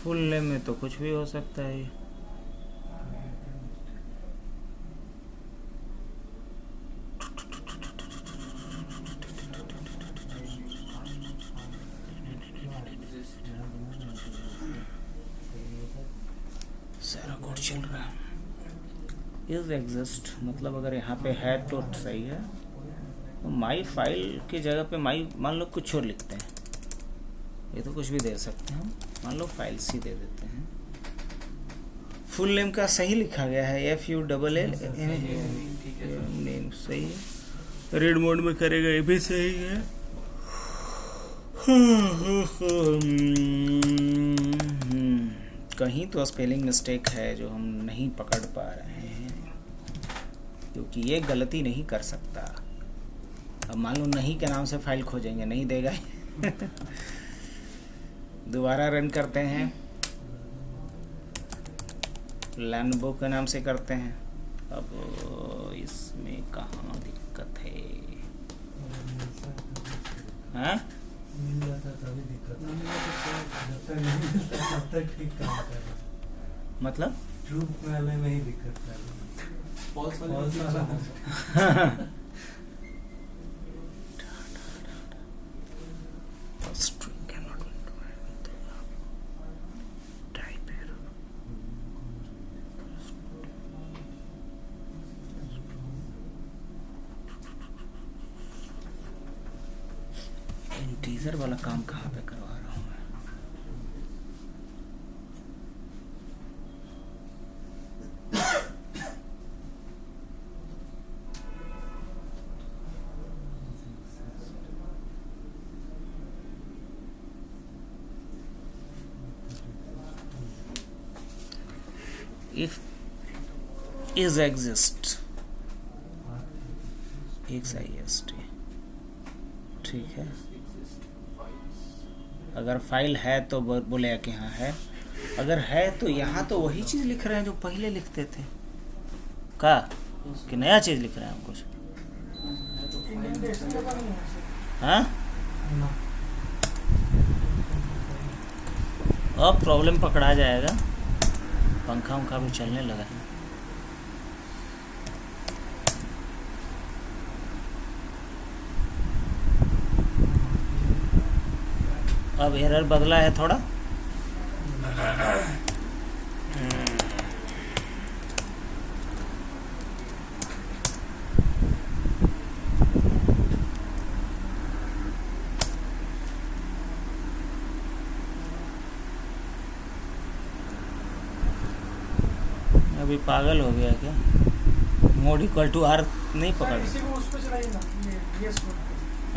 फुल नेम में तो कुछ भी हो सकता है। सारा कोड चल रहा है। इज एग्जिस्ट मतलब अगर यहाँ पे है तो सही है। तो माई फाइल की जगह पे माई मान लो कुछ और लिखते हैं, ये तो कुछ भी दे सकते हैं हम, मान लो फाइल सी दे देते हैं। फुल नेम का सही लिखा गया है, FULL नेम सही है। रीड मोड में करेगा ये भी सही है। कहीं तो स्पेलिंग मिस्टेक है जो हम नहीं पकड़ पा रहे हैं, क्योंकि ये गलती नहीं कर सकता। अब मान लो नहीं के नाम से फाइल खोजेंगे, नहीं देगा। दोबारा रन करते हैं, लैनबो के नाम से करते हैं। अब इसमें कहाँ दिक्कत है? हाँ,
मिल जाता तभी दिक्कत, जब तक नहीं मिलता तब तक ठीक काम कर रहा है।
मतलब
ट्रूथ वाले में ही दिक्कत कर रहा है।
फॉल्स
वाला
string cannot type error. Integer वाला काम कहाँ पे करवा रहा हूँ मैं? If is exist exist, ठीक है। अगर फाइल है तो बोलेगा कि हाँ है, अगर है तो यहाँ तो वही चीज़ लिख रहे हैं जो पहले लिखते थे का, कि नया चीज़ लिख रहे हैं हम कुछ। हाँ, अब प्रॉब्लम पकड़ा जाएगा। पंखा उंखा भी चलने लगा है। अब एरर बदला है थोड़ा। अभी पागल हो गया क्या? मोड इक्वल टू आर नहीं पकड़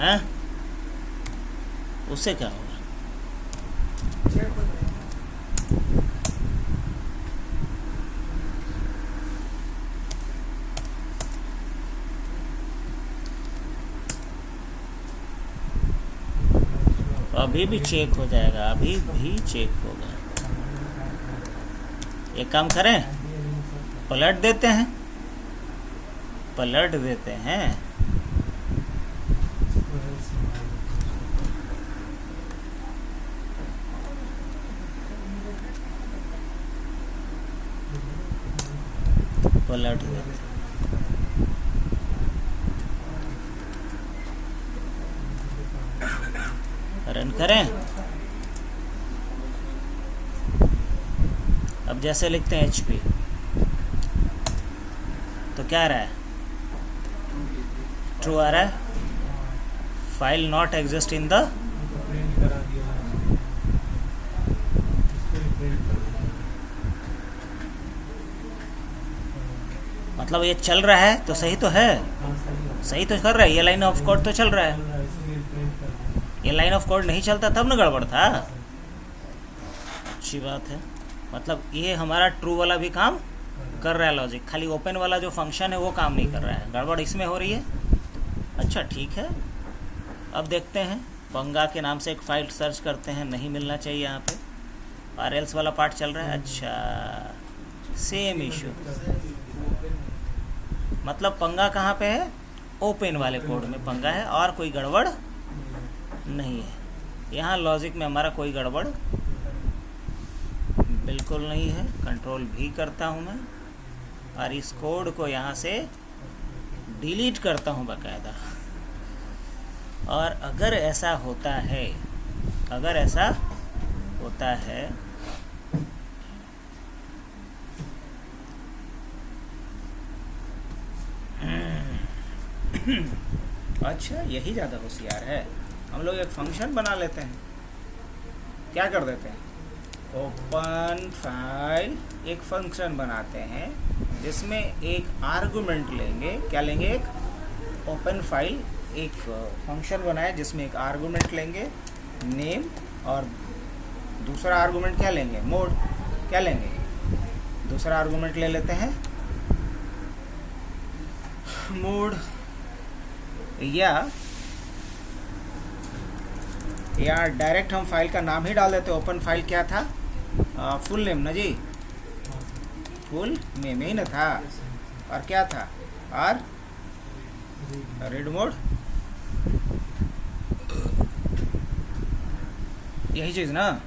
हैं? उससे क्या होगा? अभी भी चेक हो जाएगा, अभी भी चेक होगा। एक काम करें, पलट देते हैं, पलट देते हैं। पलट देते हैं। रन करें। अब जैसे लिखते हैं HP, तो क्या आ रहा है? ट्रू आ रहा है। File not exist in the,
इसको प्रिंट करा दिया, इसको भी प्रिंट कर दिया।
मतलब ये चल रहा है तो सही तो है,
हाँ सही है,
सही तो कर रहा है, ये लाइन ऑफ कोड तो चल रहा
चल
है।
रहा है, इसलिए प्रिंट कर दिया।
ये लाइन ऑफ कोड नहीं चलता तब ना गड़बड़ था। अच्छी बात है, मतलब ये हमारा ट्रू वाला भी काम कर रहा है लॉजिक, खाली ओपन वाला जो फंक्शन है वो काम नहीं कर रहा है, गड़बड़ इसमें हो रही है। अच्छा ठीक है, अब देखते हैं पंगा के नाम से एक फाइल सर्च करते हैं, नहीं मिलना चाहिए यहाँ पे, और एल्स वाला पार्ट चल रहा है। अच्छा सेम इशू, मतलब पंगा कहाँ पे है, ओपन वाले कोड में पंगा है और कोई गड़बड़ नहीं है। यहाँ लॉजिक में हमारा कोई गड़बड़ बिल्कुल नहीं है। कंट्रोल भी करता हूँ मैं और इस कोड को यहाँ से डिलीट करता हूँ बाकायदा। और अगर ऐसा होता है, अगर ऐसा होता है अच्छा यही ज़्यादा होशियार है, हम लोग एक फंक्शन बना लेते हैं, क्या कर देते हैं, ओपन फाइल एक फंक्शन बनाते हैं जिसमें एक आर्गुमेंट लेंगे, क्या लेंगे, एक ओपन फाइल एक फंक्शन बनाए जिसमें एक आर्गुमेंट लेंगे नेम, और दूसरा आर्गुमेंट क्या लेंगे, मोड, क्या लेंगे, दूसरा आर्गुमेंट ले लेते हैं मोड, या डायरेक्ट हम फाइल का नाम ही डाल देते। ओपन फाइल क्या था, फुल नेम ना जी, फुल नेम ही ना था, और क्या था, और रीड मोड, यही चीज ना।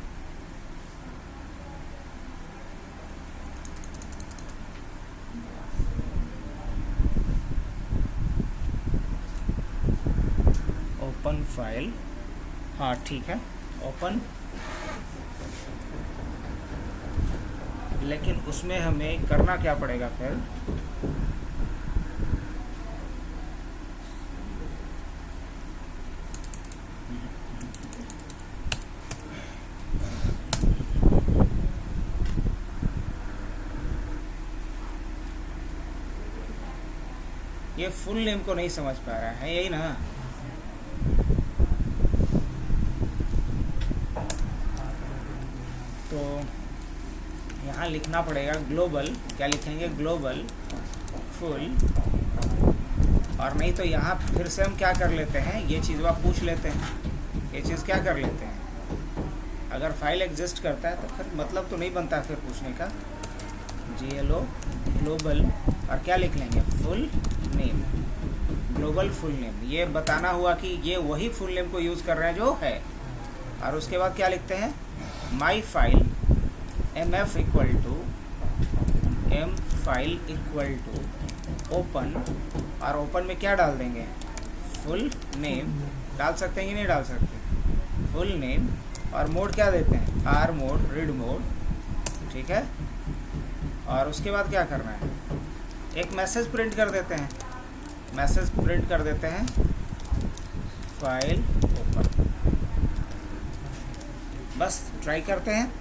ओपन फाइल, हाँ ठीक है ओपन, लेकिन उसमें हमें करना क्या पड़ेगा फिर, ये फुल नेम को नहीं समझ पा रहा है, यही ना, तो यहाँ लिखना पड़ेगा ग्लोबल, क्या लिखेंगे, ग्लोबल फुल, और नहीं तो यहाँ फिर से हम क्या कर लेते हैं, ये चीज़ आप पूछ लेते हैं, ये चीज़ क्या कर लेते हैं, अगर फाइल एग्जिस्ट करता है तो फिर मतलब तो नहीं बनता फिर पूछने का, GLO ग्लोबल, और क्या लिख लेंगे, full name, global full name, ये बताना हुआ कि ये वही फुल नेम को यूज़ कर रहे हैं जो है, और उसके बाद क्या लिखते हैं, my file mf equal to m file equal to open, और ओपन में क्या डाल देंगे, फुल नेम, डाल सकते हैं कि नहीं डाल सकते, फुल नेम, और मोड क्या देते हैं, आर मोड, रीड मोड, ठीक है, और उसके बाद क्या करना है, एक मैसेज प्रिंट कर देते हैं, मैसेज प्रिंट कर देते हैं, फाइल ओपन, बस ट्राई करते हैं।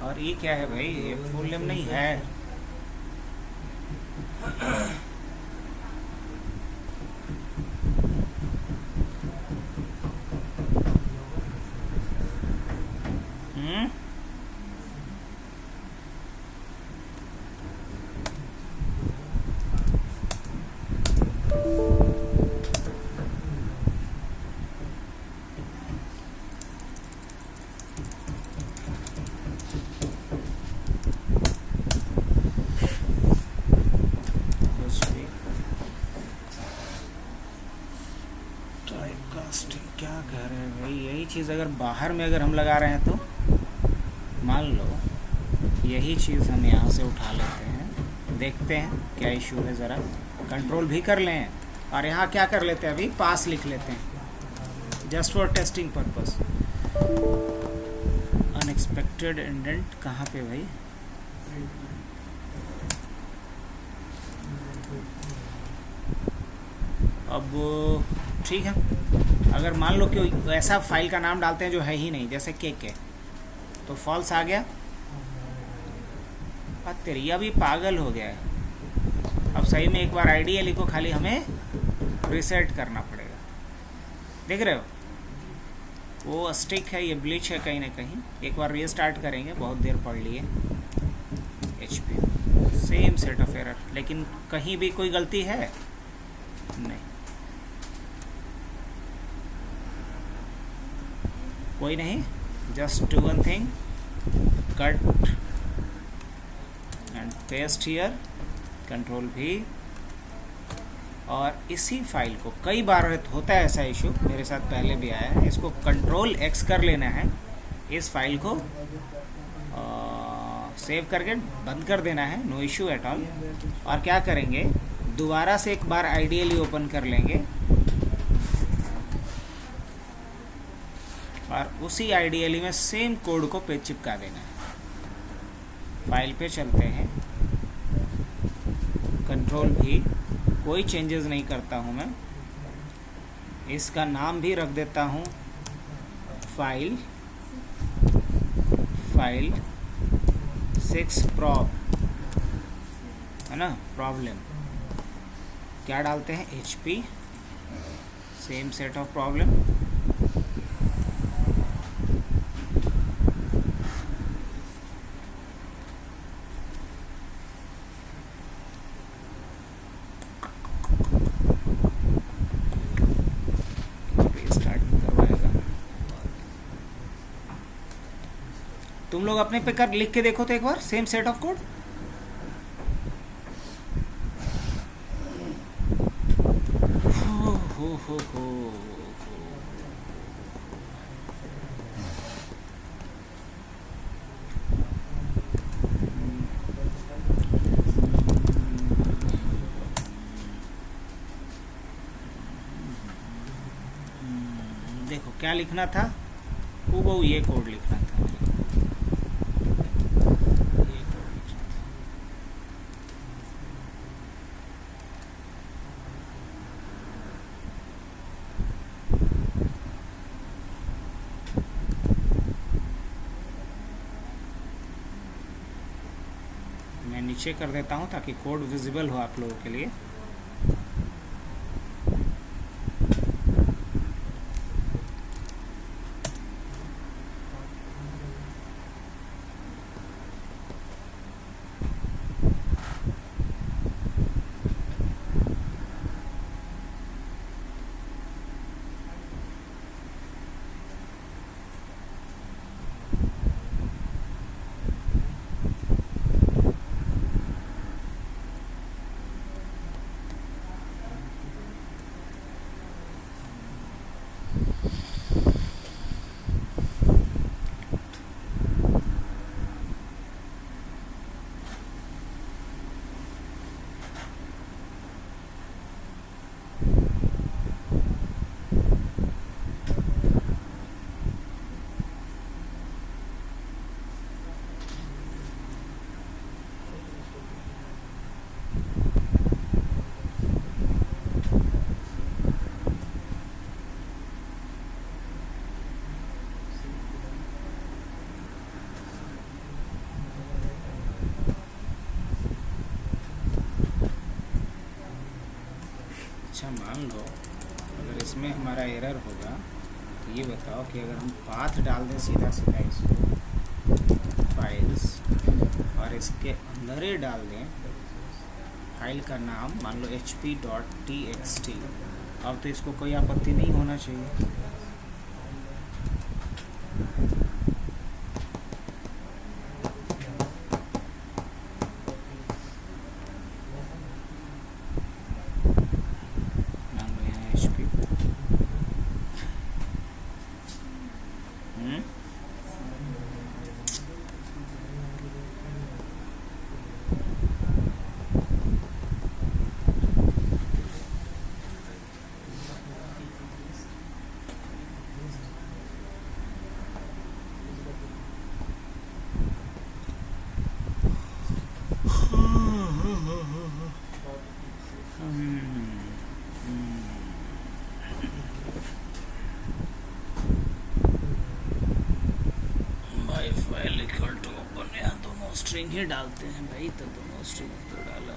और ये क्या है भाई, ये फुल नेम नहीं है, क्या कह रहे हैं भाई, यही चीज़ अगर बाहर में अगर हम लगा रहे हैं तो मान लो यही चीज़ हम यहाँ से उठा लेते हैं, देखते हैं क्या इशू है, ज़रा कंट्रोल भी कर लें, और यहाँ क्या कर लेते हैं, अभी पास लिख लेते हैं just for testing purpose. Unexpected indent कहाँ पे भाई, अब ठीक है, अगर मान लो कि ऐसा फाइल का नाम डालते हैं जो है ही नहीं, जैसे के तो फॉल्स आ गया। तेरी अभी पागल हो गया है। अब सही में एक बार आइडियली को खाली हमें रिसेट करना पड़ेगा। देख रहे हो वो स्टिक है, ये ब्लिच है कहीं ना कहीं। एक बार रीस्टार्ट करेंगे, बहुत देर पढ़ लिए HP, same set of error, लेकिन कहीं भी कोई गलती है नहीं, कोई नहीं। Just do one thing, cut and paste here, control V, और इसी फाइल को कई बार होता है ऐसा इशू, मेरे साथ पहले भी आया है। इसको कंट्रोल X कर लेना है, इस फाइल को सेव करके बंद कर देना है, नो इशू एट ऑल। और क्या करेंगे, दोबारा से एक बार आइडियली ओपन कर लेंगे और उसी आइडियली में सेम कोड को पे चिपका देना है। फाइल पे चलते हैं, कंट्रोल V, कोई चेंजेस नहीं करता हूँ मैं। इसका नाम भी रख देता हूँ फाइल 6 प्रॉब, है ना, प्रॉब्लम। क्या डालते हैं, HP, same set of problem. तुम लोग अपने पे कर लिख के देखो तो एक बार, सेम सेट ऑफ कोड। हो। देखो क्या लिखना था, वो ये कोड लिखना था। मैं नीचे कर देता हूँ ताकि कोड विजिबल हो आप लोगों के लिए। अच्छा मान लो अगर इसमें हमारा एरर होगा तो ये बताओ कि अगर हम पाथ डाल दें सीधा इसको फाइल्स और इसके अंदर ही डाल दें फाइल का नाम, मान लो hp.txt, अब तो इसको कोई आपत्ति नहीं होना चाहिए। स्ट्रिंग ही डालते हैं भाई, तो दोनों स्ट्रिंग तो डाला।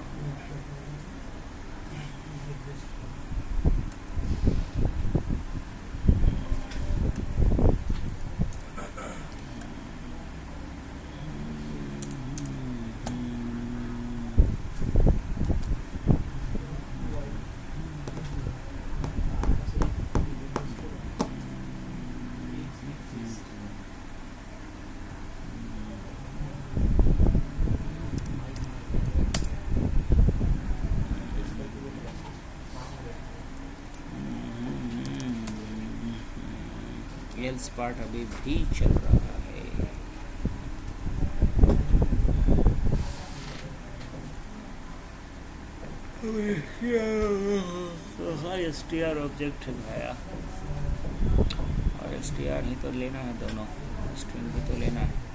एल्स पार्ट अभी भी चल रहा है। str ऑब्जेक्ट है भाया, और str ही तो लेना है, दोनों स्ट्रिंग भी तो लेना है।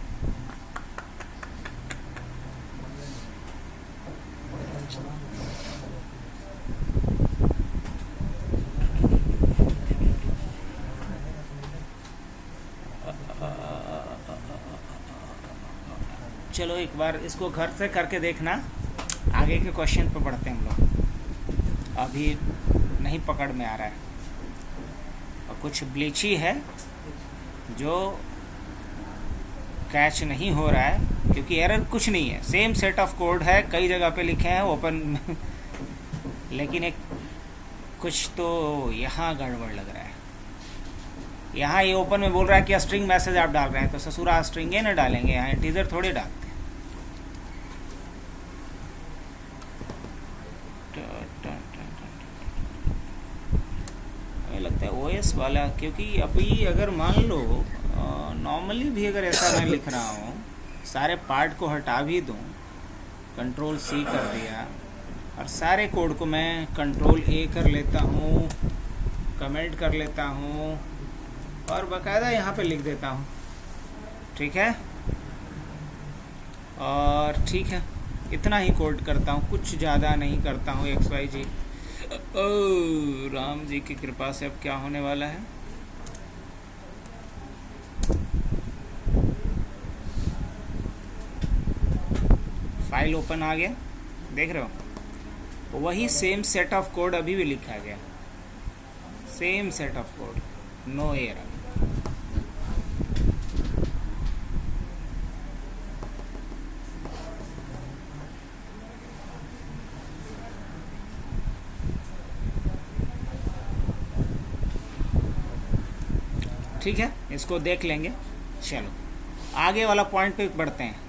चलो एक बार इसको घर से करके देखना, आगे के क्वेश्चन पे पढ़ते हैं हम लोग। अभी नहीं पकड़ में आ रहा है, और कुछ ब्लीची है जो कैच नहीं हो रहा है, क्योंकि एरर कुछ नहीं है, सेम सेट ऑफ कोड है, कई जगह पे लिखे हैं ओपन में लेकिन एक कुछ तो यहाँ गड़बड़ लग रहा है। यहाँ ये ओपन में बोल रहा है कि स्ट्रिंग मैसेज आप डाल रहे हैं, तो ससुरा स्ट्रिंग ना डालेंगे, यहाँ इंटीजर थोड़े डालते हैं। हमें लगता है ओएस वाला, क्योंकि अभी अगर मान लो नॉर्मली भी अगर ऐसा मैं लिख रहा हूँ, सारे पार्ट को हटा भी दूँ, कंट्रोल सी कर दिया, और सारे कोड को मैं कंट्रोल ए कर लेता हूँ, कमेंट कर लेता हूँ, और बाकायदा यहाँ पे लिख देता हूँ, ठीक है। और ठीक है, इतना ही कोड करता हूँ, कुछ ज़्यादा नहीं करता हूँ। XYZ राम जी की कृपा से अब क्या होने वाला है, फाइल ओपन आ गया, देख रहे हो, वही सेम सेट ऑफ कोड अभी भी लिखा गया, same set of code, no error. ठीक है, इसको देख लेंगे। चलो आगे वाला पॉइंट पे बढ़ते हैं।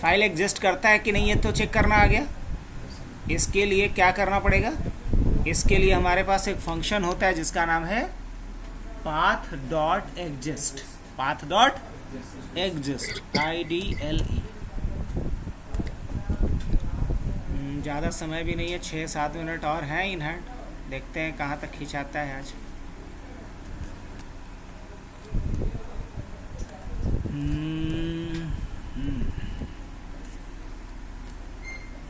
फाइल एग्जिस्ट करता है कि नहीं, ये तो चेक करना आ गया। इसके लिए क्या करना पड़ेगा, इसके लिए हमारे पास एक फंक्शन होता है जिसका नाम है path dot exist, path dot exist, IDLE। ज़्यादा समय भी नहीं है, 6-7 मिनट और हैं इन हैंड, देखते हैं कहाँ तक खिंचाता है आज।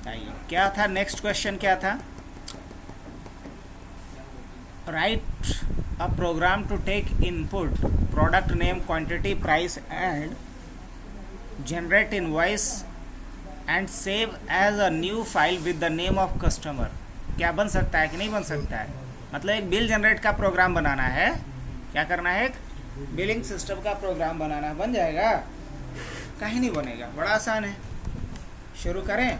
आइए, क्या था नेक्स्ट क्वेश्चन, क्या था, write a program to take input product name, quantity, price and generate invoice and save as a new file with the name of customer. क्या बन सकता है कि नहीं बन सकता है, मतलब एक बिल जनरेट का प्रोग्राम बनाना है, क्या करना है, एक बिलिंग सिस्टम का प्रोग्राम बनाना है, बन जाएगा, कहीं नहीं बनेगा, बड़ा आसान है। शुरू करें,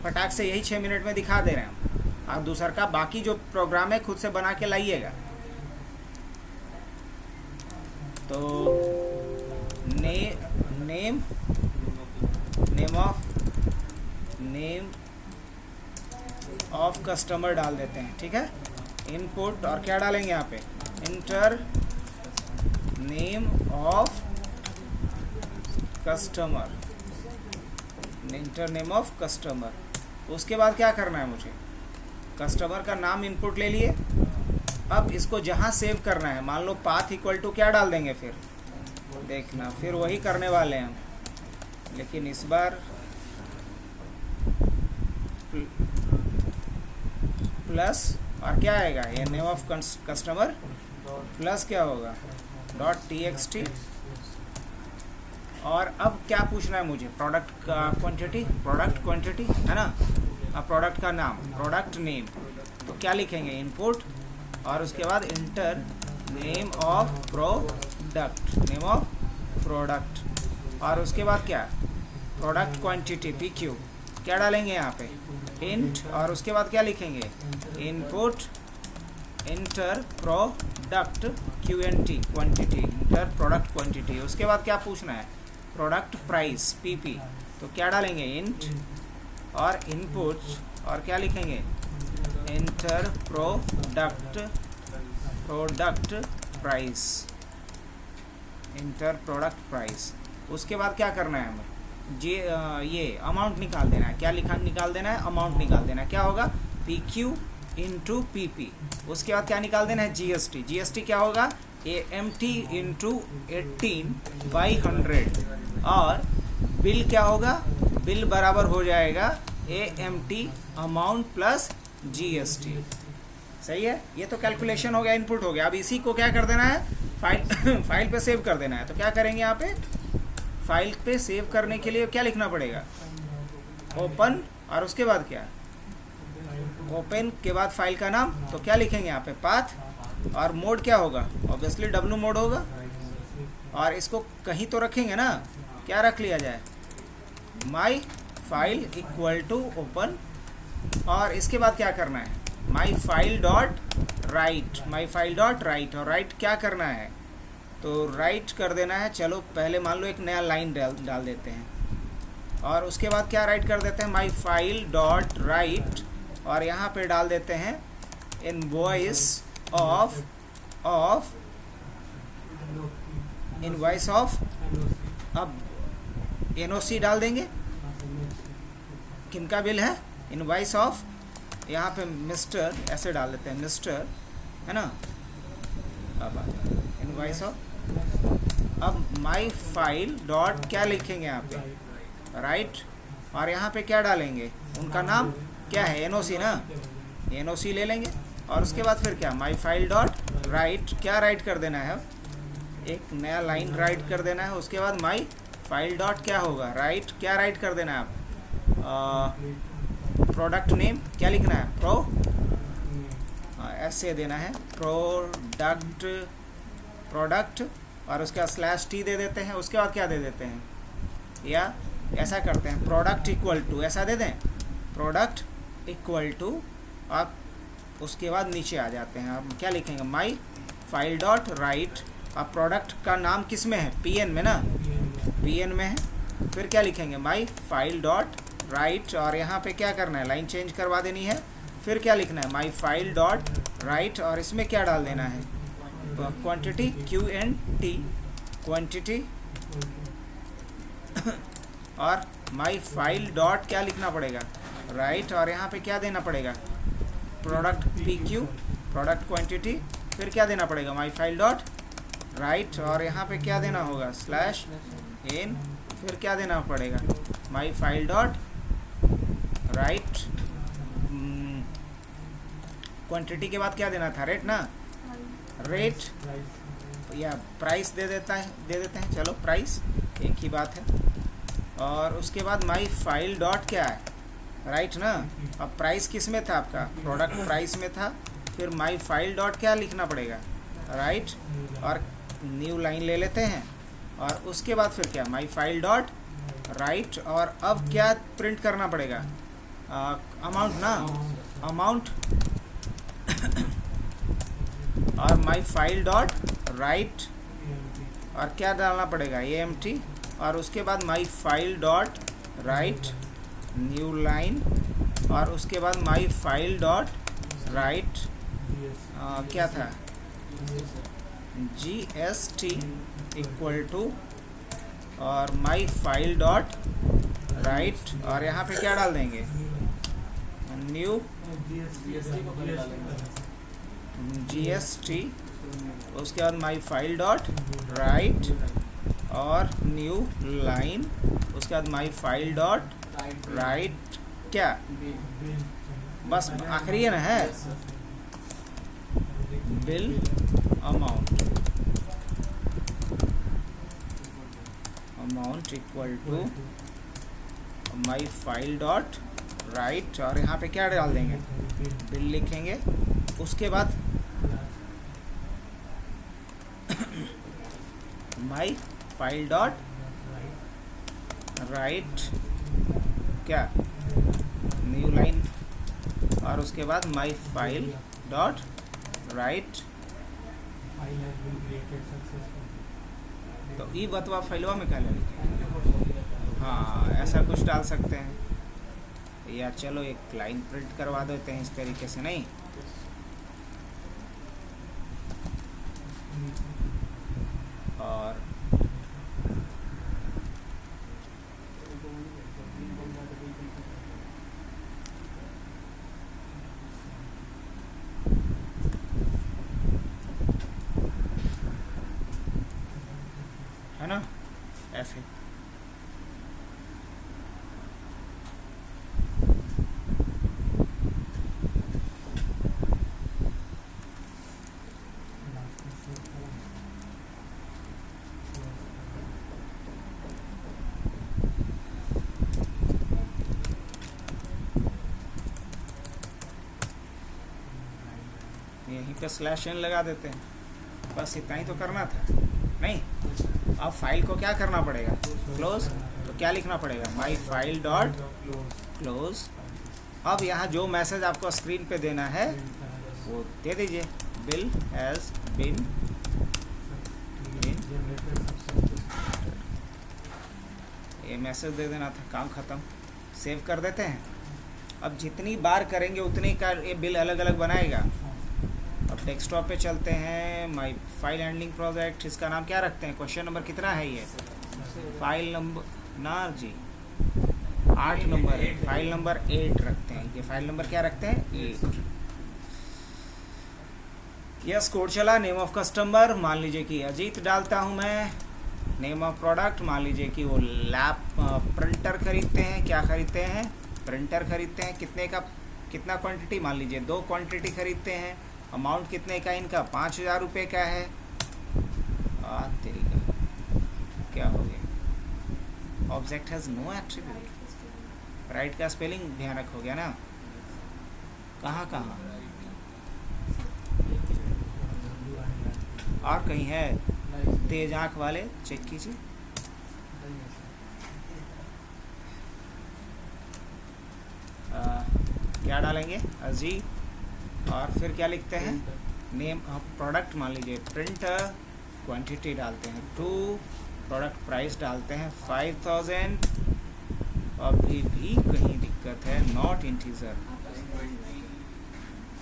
फटाक से, यही 6 मिनट में दिखा दे रहे हैं हम। आप दूसरा का बाकी जो प्रोग्राम है खुद से बना के लाइएगा। तो नेम ऑफ कस्टमर डाल देते हैं, ठीक है। इनपुट, और क्या डालेंगे यहाँ पे, enter name of customer, inter name of customer. उसके बाद क्या करना है, मुझे कस्टमर का नाम इनपुट ले लिए। अब इसको जहाँ सेव करना है, मान लो पाथ इक्वल टू क्या डाल देंगे, फिर देखना, फिर वही करने वाले हैं हम, लेकिन इस बार प्लस, और क्या आएगा, ये नेम ऑफ कस्टमर प्लस क्या होगा, .txt, और अब क्या पूछना है मुझे, प्रोडक्ट का क्वांटिटी, प्रोडक्ट क्वांटिटी है ना, अब प्रोडक्ट का नाम, प्रोडक्ट नेम, तो क्या लिखेंगे, इनपुट और उसके बाद inter name of product, name of product, और उसके बाद क्या, प्रोडक्ट क्वांटिटी PQ, क्या डालेंगे यहाँ पे, इंट, और उसके बाद क्या लिखेंगे, input inter product QNT, quantity, inter product quantity. उसके बाद क्या पूछना है, प्रोडक्ट प्राइस PP, तो क्या डालेंगे, इंट और इनपुट और क्या लिखेंगे, inter product price, inter product price. उसके बाद क्या करना है हमें, ये अमाउंट निकाल देना है, क्या निकाल देना है, अमाउंट निकाल देना है, क्या होगा, PQ इंटू PP। उसके बाद क्या निकाल देना है, GST, GST क्या होगा, AMT इंटू 18/100, और बिल क्या होगा, बिल बराबर हो जाएगा AMT अमाउंट प्लस GST। सही है, ये तो कैलकुलेशन हो गया, इनपुट हो गया। अब इसी को क्या कर देना है, फाइल पे सेव कर देना है। तो क्या करेंगे, यहाँ पे फाइल पे सेव करने के लिए क्या लिखना पड़ेगा, ओपन, और उसके बाद क्या, ओपन के बाद फाइल का नाम, तो क्या लिखेंगे यहाँ पे, पाथ, और मोड क्या होगा, ऑब्वियसली W मोड होगा, और इसको कहीं तो रखेंगे ना, क्या रख लिया जाए, my file equal to open, और इसके बाद क्या करना है, my file dot write, my file dot write, और राइट क्या करना है, तो राइट कर देना है। चलो पहले मान लो एक नया लाइन डाल देते हैं, और उसके बाद क्या राइट कर देते हैं, माई फाइल डॉट राइट, और यहाँ पे डाल देते हैं इनवॉइस ऑफ इनवॉइस ऑफ, अब NOC डाल देंगे, किनका बिल है, इनवॉइस ऑफ, यहाँ पे मिस्टर ऐसे डाल देते हैं, मिस्टर, है ना, अब इनवॉइस ऑफ, अब माई फाइल डॉट क्या लिखेंगे यहाँ पे, राइट, और यहाँ पे क्या डालेंगे, उनका नाम क्या है, NOC ना, NOC ले लेंगे, और उसके बाद फिर क्या, माई फाइल डॉट राइट, क्या राइट कर देना है, एक नया लाइन राइट कर देना है। उसके बाद माई फाइल डॉट क्या होगा, राइट, क्या राइट कर देना है आप, प्रोडक्ट नेम क्या लिखना है, ऐसे देना है, प्रोडक्ट, और उसके बाद /T दे देते हैं। उसके बाद क्या दे देते हैं, या ऐसा करते हैं, प्रोडक्ट इक्वल टू, ऐसा दे दें, प्रोडक्ट इक्वल टू, आप उसके बाद नीचे आ जाते हैं, आप क्या लिखेंगे, माई फाइल डॉट राइट, अब प्रोडक्ट का नाम किस में है, PN में ना, PN में है, फिर क्या लिखेंगे, माई फाइल डॉट राइट, और यहाँ पे क्या करना है, लाइन चेंज करवा देनी है, फिर क्या लिखना है, माई फाइल डॉट राइट, और इसमें क्या डाल देना है, क्वांटिटी QNT, क्वांटिटी, और माई फाइल डॉट क्या लिखना पड़ेगा, राइट, और यहाँ पे क्या देना पड़ेगा, प्रोडक्ट PQ, प्रोडक्ट क्वांटिटी, फिर क्या देना पड़ेगा, माई फाइल डॉट राइट, और यहाँ पे क्या देना होगा, /n, फिर क्या देना पड़ेगा, माई फाइल डॉट राइट, क्वांटिटी के बाद क्या देना था, रेट ना, रेट या प्राइस दे देते हैं, चलो प्राइस एक ही बात है, और उसके बाद माई फाइल डॉट क्या है, राइट ना, अब प्राइस किस में था आपका, प्रोडक्ट प्राइस में था, फिर माई फाइल डॉट क्या लिखना पड़ेगा, राइट, और न्यू लाइन ले लेते हैं, और उसके बाद फिर क्या, माई फाइल डॉट राइट, और अब क्या प्रिंट करना पड़ेगा, अमाउंट ना, अमाउंट, और माई फाइल डॉट राइट, और क्या डालना पड़ेगा, AMT, और उसके बाद माई file dot right, new line, और उसके बाद माई फाइल डॉट राइट, क्या था, GST इक्वल टू, और माई फाइल डॉट राइट, और यहाँ पे क्या डाल देंगे, न्यू GST, उसके बाद माई फाइल डॉट राइट, और न्यू लाइन, उसके बाद माई फाइल डॉट राइट, क्या, बस आखिरी है ना, है bill amount, amount equal to my file dot write, और यहाँ पे क्या डाल देंगे, बिल लिखेंगे। उसके बाद माई फाइल डॉट राइट क्या, न्यू लाइन, और उसके बाद माई फाइल डॉट राइट, तो ई बतवा फाइलवा में क्या लिखेंगे, हाँ ऐसा कुछ डाल सकते हैं, या चलो एक लाइन प्रिंट करवा देते हैं इस तरीके से, नहीं और है ना ऐसे। यहीं पे स्लैश एन लगा देते हैं, बस इतना ही तो करना था, नहीं। अब फाइल को क्या करना पड़ेगा, क्लोज, तो क्या लिखना पड़ेगा, माई फाइल डॉट क्लोज। अब यहाँ जो मैसेज आपको स्क्रीन पे देना है वो दे दीजिए, बिल हैज बीन, ये मैसेज दे देना था, काम ख़त्म। सेव कर देते हैं। अब जितनी बार करेंगे उतनी का ये बिल अलग अलग बनाएगा। अब डेस्कटॉप पे चलते हैं, माई फाइल हैंडलिंग प्रोजेक्ट, इसका नाम क्या रखते हैं, क्वेश्चन नंबर कितना है ये, फाइल नंबर ना जी 8 नंबर है, फाइल नंबर 8 रखते हैं, ये फाइल नंबर क्या रखते हैं 8। यस कोड चला, नेम ऑफ कस्टमर मान लीजिए कि अजीत डालता हूँ मैं, नेम ऑफ प्रोडक्ट मान लीजिए कि वो लैप प्रिंटर खरीदते हैं, क्या खरीदते हैं, प्रिंटर खरीदते हैं, कितने का, कितना क्वांटिटी, मान लीजिए 2 क्वांटिटी खरीदते हैं, अमाउंट कितने का इनका 5000 रुपये का है। तेरी का क्या हो गया, object has no attribute, right का स्पेलिंग भयानक हो गया ना, कहाँ कहाँ और कहीं है, तेज आँख वाले चेक कीजिए। क्या डालेंगे, अजीब, और फिर क्या लिखते हैं, नेम प्रोडक्ट मान लीजिए प्रिंटर, क्वांटिटी डालते हैं 2, प्रोडक्ट प्राइस डालते हैं 5000, अभी भी कहीं दिक्कत है, नॉट इंटीजर।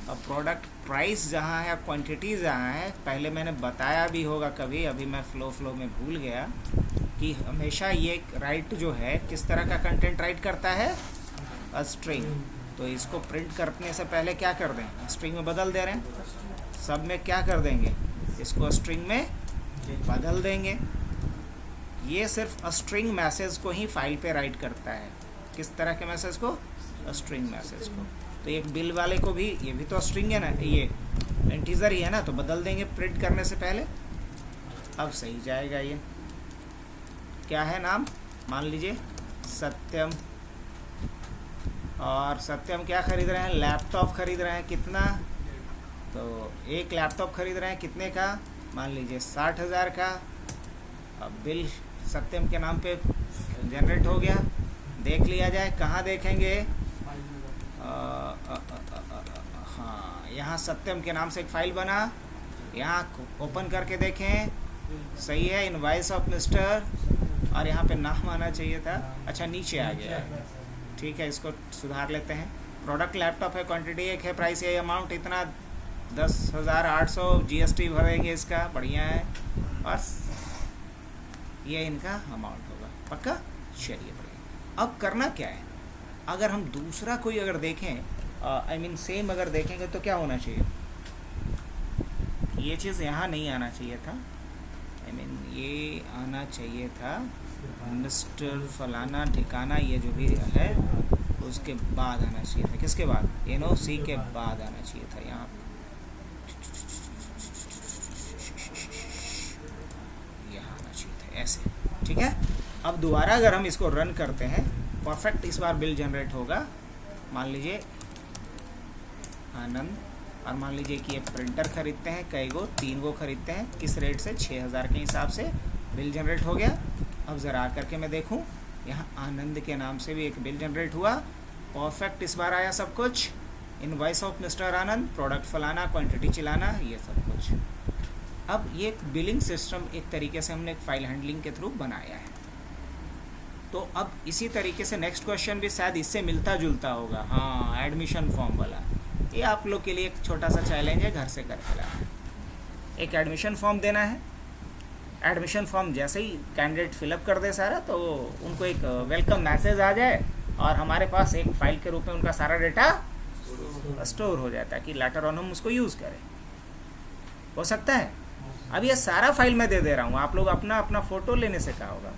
अब प्रोडक्ट प्राइस जहाँ है, क्वांटिटी जहाँ है, पहले मैंने बताया भी होगा कभी, अभी मैं फ्लो में भूल गया कि हमेशा ये राइट जो है किस तरह का कंटेंट राइट करता है, अ स्ट्रिंग। तो इसको प्रिंट करने से पहले क्या कर दें, स्ट्रिंग में बदल दे रहे हैं, सब में क्या कर देंगे, इसको स्ट्रिंग में बदल देंगे। ये सिर्फ स्ट्रिंग मैसेज को ही फाइल पे राइट करता है, किस तरह के मैसेज को, स्ट्रिंग मैसेज को। तो एक बिल वाले को भी, ये भी तो स्ट्रिंग है ना, ये इंटीजर ही है ना, तो बदल देंगे प्रिंट करने से पहले। अब सही जाएगा। ये क्या है नाम, मान लीजिए सत्यम, और सत्यम क्या खरीद रहे हैं, लैपटॉप खरीद रहे हैं, कितना, तो एक लैपटॉप खरीद रहे हैं, कितने का, मान लीजिए 60,000 का। अब बिल सत्यम के नाम पे जनरेट हो गया, देख लिया जाए, कहाँ देखेंगे, हाँ यहाँ सत्यम के नाम से एक फाइल बना, यहाँ ओपन करके देखें, सही है, इनवाइस ऑफ मिस्टर, और यहाँ पे नाम आना चाहिए था, अच्छा नीचे आ गया है, ठीक है, इसको सुधार लेते हैं। प्रोडक्ट लैपटॉप है, क्वांटिटी 1 है, प्राइस है, अमाउंट इतना 10,800, जीएसटी भरेंगे इसका, बढ़िया है, और ये इनका अमाउंट होगा, पक्का, चलिए बढ़िया। अब करना क्या है, अगर हम दूसरा कोई अगर देखें, आई मीन सेम अगर देखेंगे तो क्या होना चाहिए, ये चीज़ यहाँ नहीं आना चाहिए था, आई मीन ये आना चाहिए था मिस्टर फलाना ठिकाना, ये जो भी है उसके बाद आना चाहिए था, किसके बाद, NOC के बाद आना चाहिए था, यहाँ आना चाहिए था ऐसे, ठीक है। अब दोबारा अगर हम इसको रन करते हैं, परफेक्ट इस बार बिल जनरेट होगा। मान लीजिए आनंद, और मान लीजिए कि ये प्रिंटर खरीदते हैं, कई गो, 3 गो खरीदते हैं, किस रेट से, 6000 के हिसाब से बिल जनरेट हो गया। अब ज़रा आकर के मैं देखूं, यहाँ आनंद के नाम से भी एक बिल जनरेट हुआ, परफेक्ट इस बार आया सब कुछ, invoice of mister Anand, product फलाना, क्वांटिटी चिलाना, ये सब कुछ। अब ये एक बिलिंग सिस्टम एक तरीके से हमने एक फाइल हैंडलिंग के थ्रू बनाया है। तो अब इसी तरीके से नेक्स्ट क्वेश्चन भी शायद इससे मिलता जुलता होगा। हाँ, एडमिशन फॉर्म वाला, ये आप लोग के लिए एक छोटा सा चैलेंज है, घर से करके लाना। एक एडमिशन फॉर्म देना है, एडमिशन फॉर्म जैसे ही कैंडिडेट फिलअप कर दे सारा, तो उनको एक वेलकम मैसेज आ जाए और हमारे पास एक फाइल के रूप में उनका सारा डेटा स्टोर हो जाता है कि लेटर ऑन हम उसको यूज़ करें। हो सकता है। अब ये सारा फाइल मैं दे दे रहा हूँ, आप लोग अपना अपना फ़ोटो लेने से क्या होगा,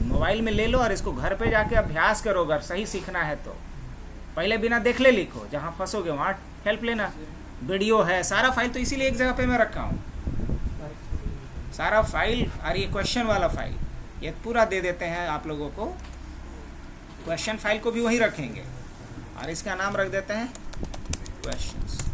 मोबाइल में ले लो और इसको घर पे जाके अभ्यास करो। अगर सही सीखना है तो पहले बिना देख ले लिखो, जहाँ फंसोगे वहाँ हेल्प लेना। वीडियो है, सारा फाइल तो इसीलिए एक जगह पे मैं रखा हूँ, सारा फाइल। और ये क्वेश्चन वाला फाइल ये पूरा दे देते हैं आप लोगों को, क्वेश्चन फाइल को भी वहीं रखेंगे और इसका नाम रख देते हैं क्वेश्चंस।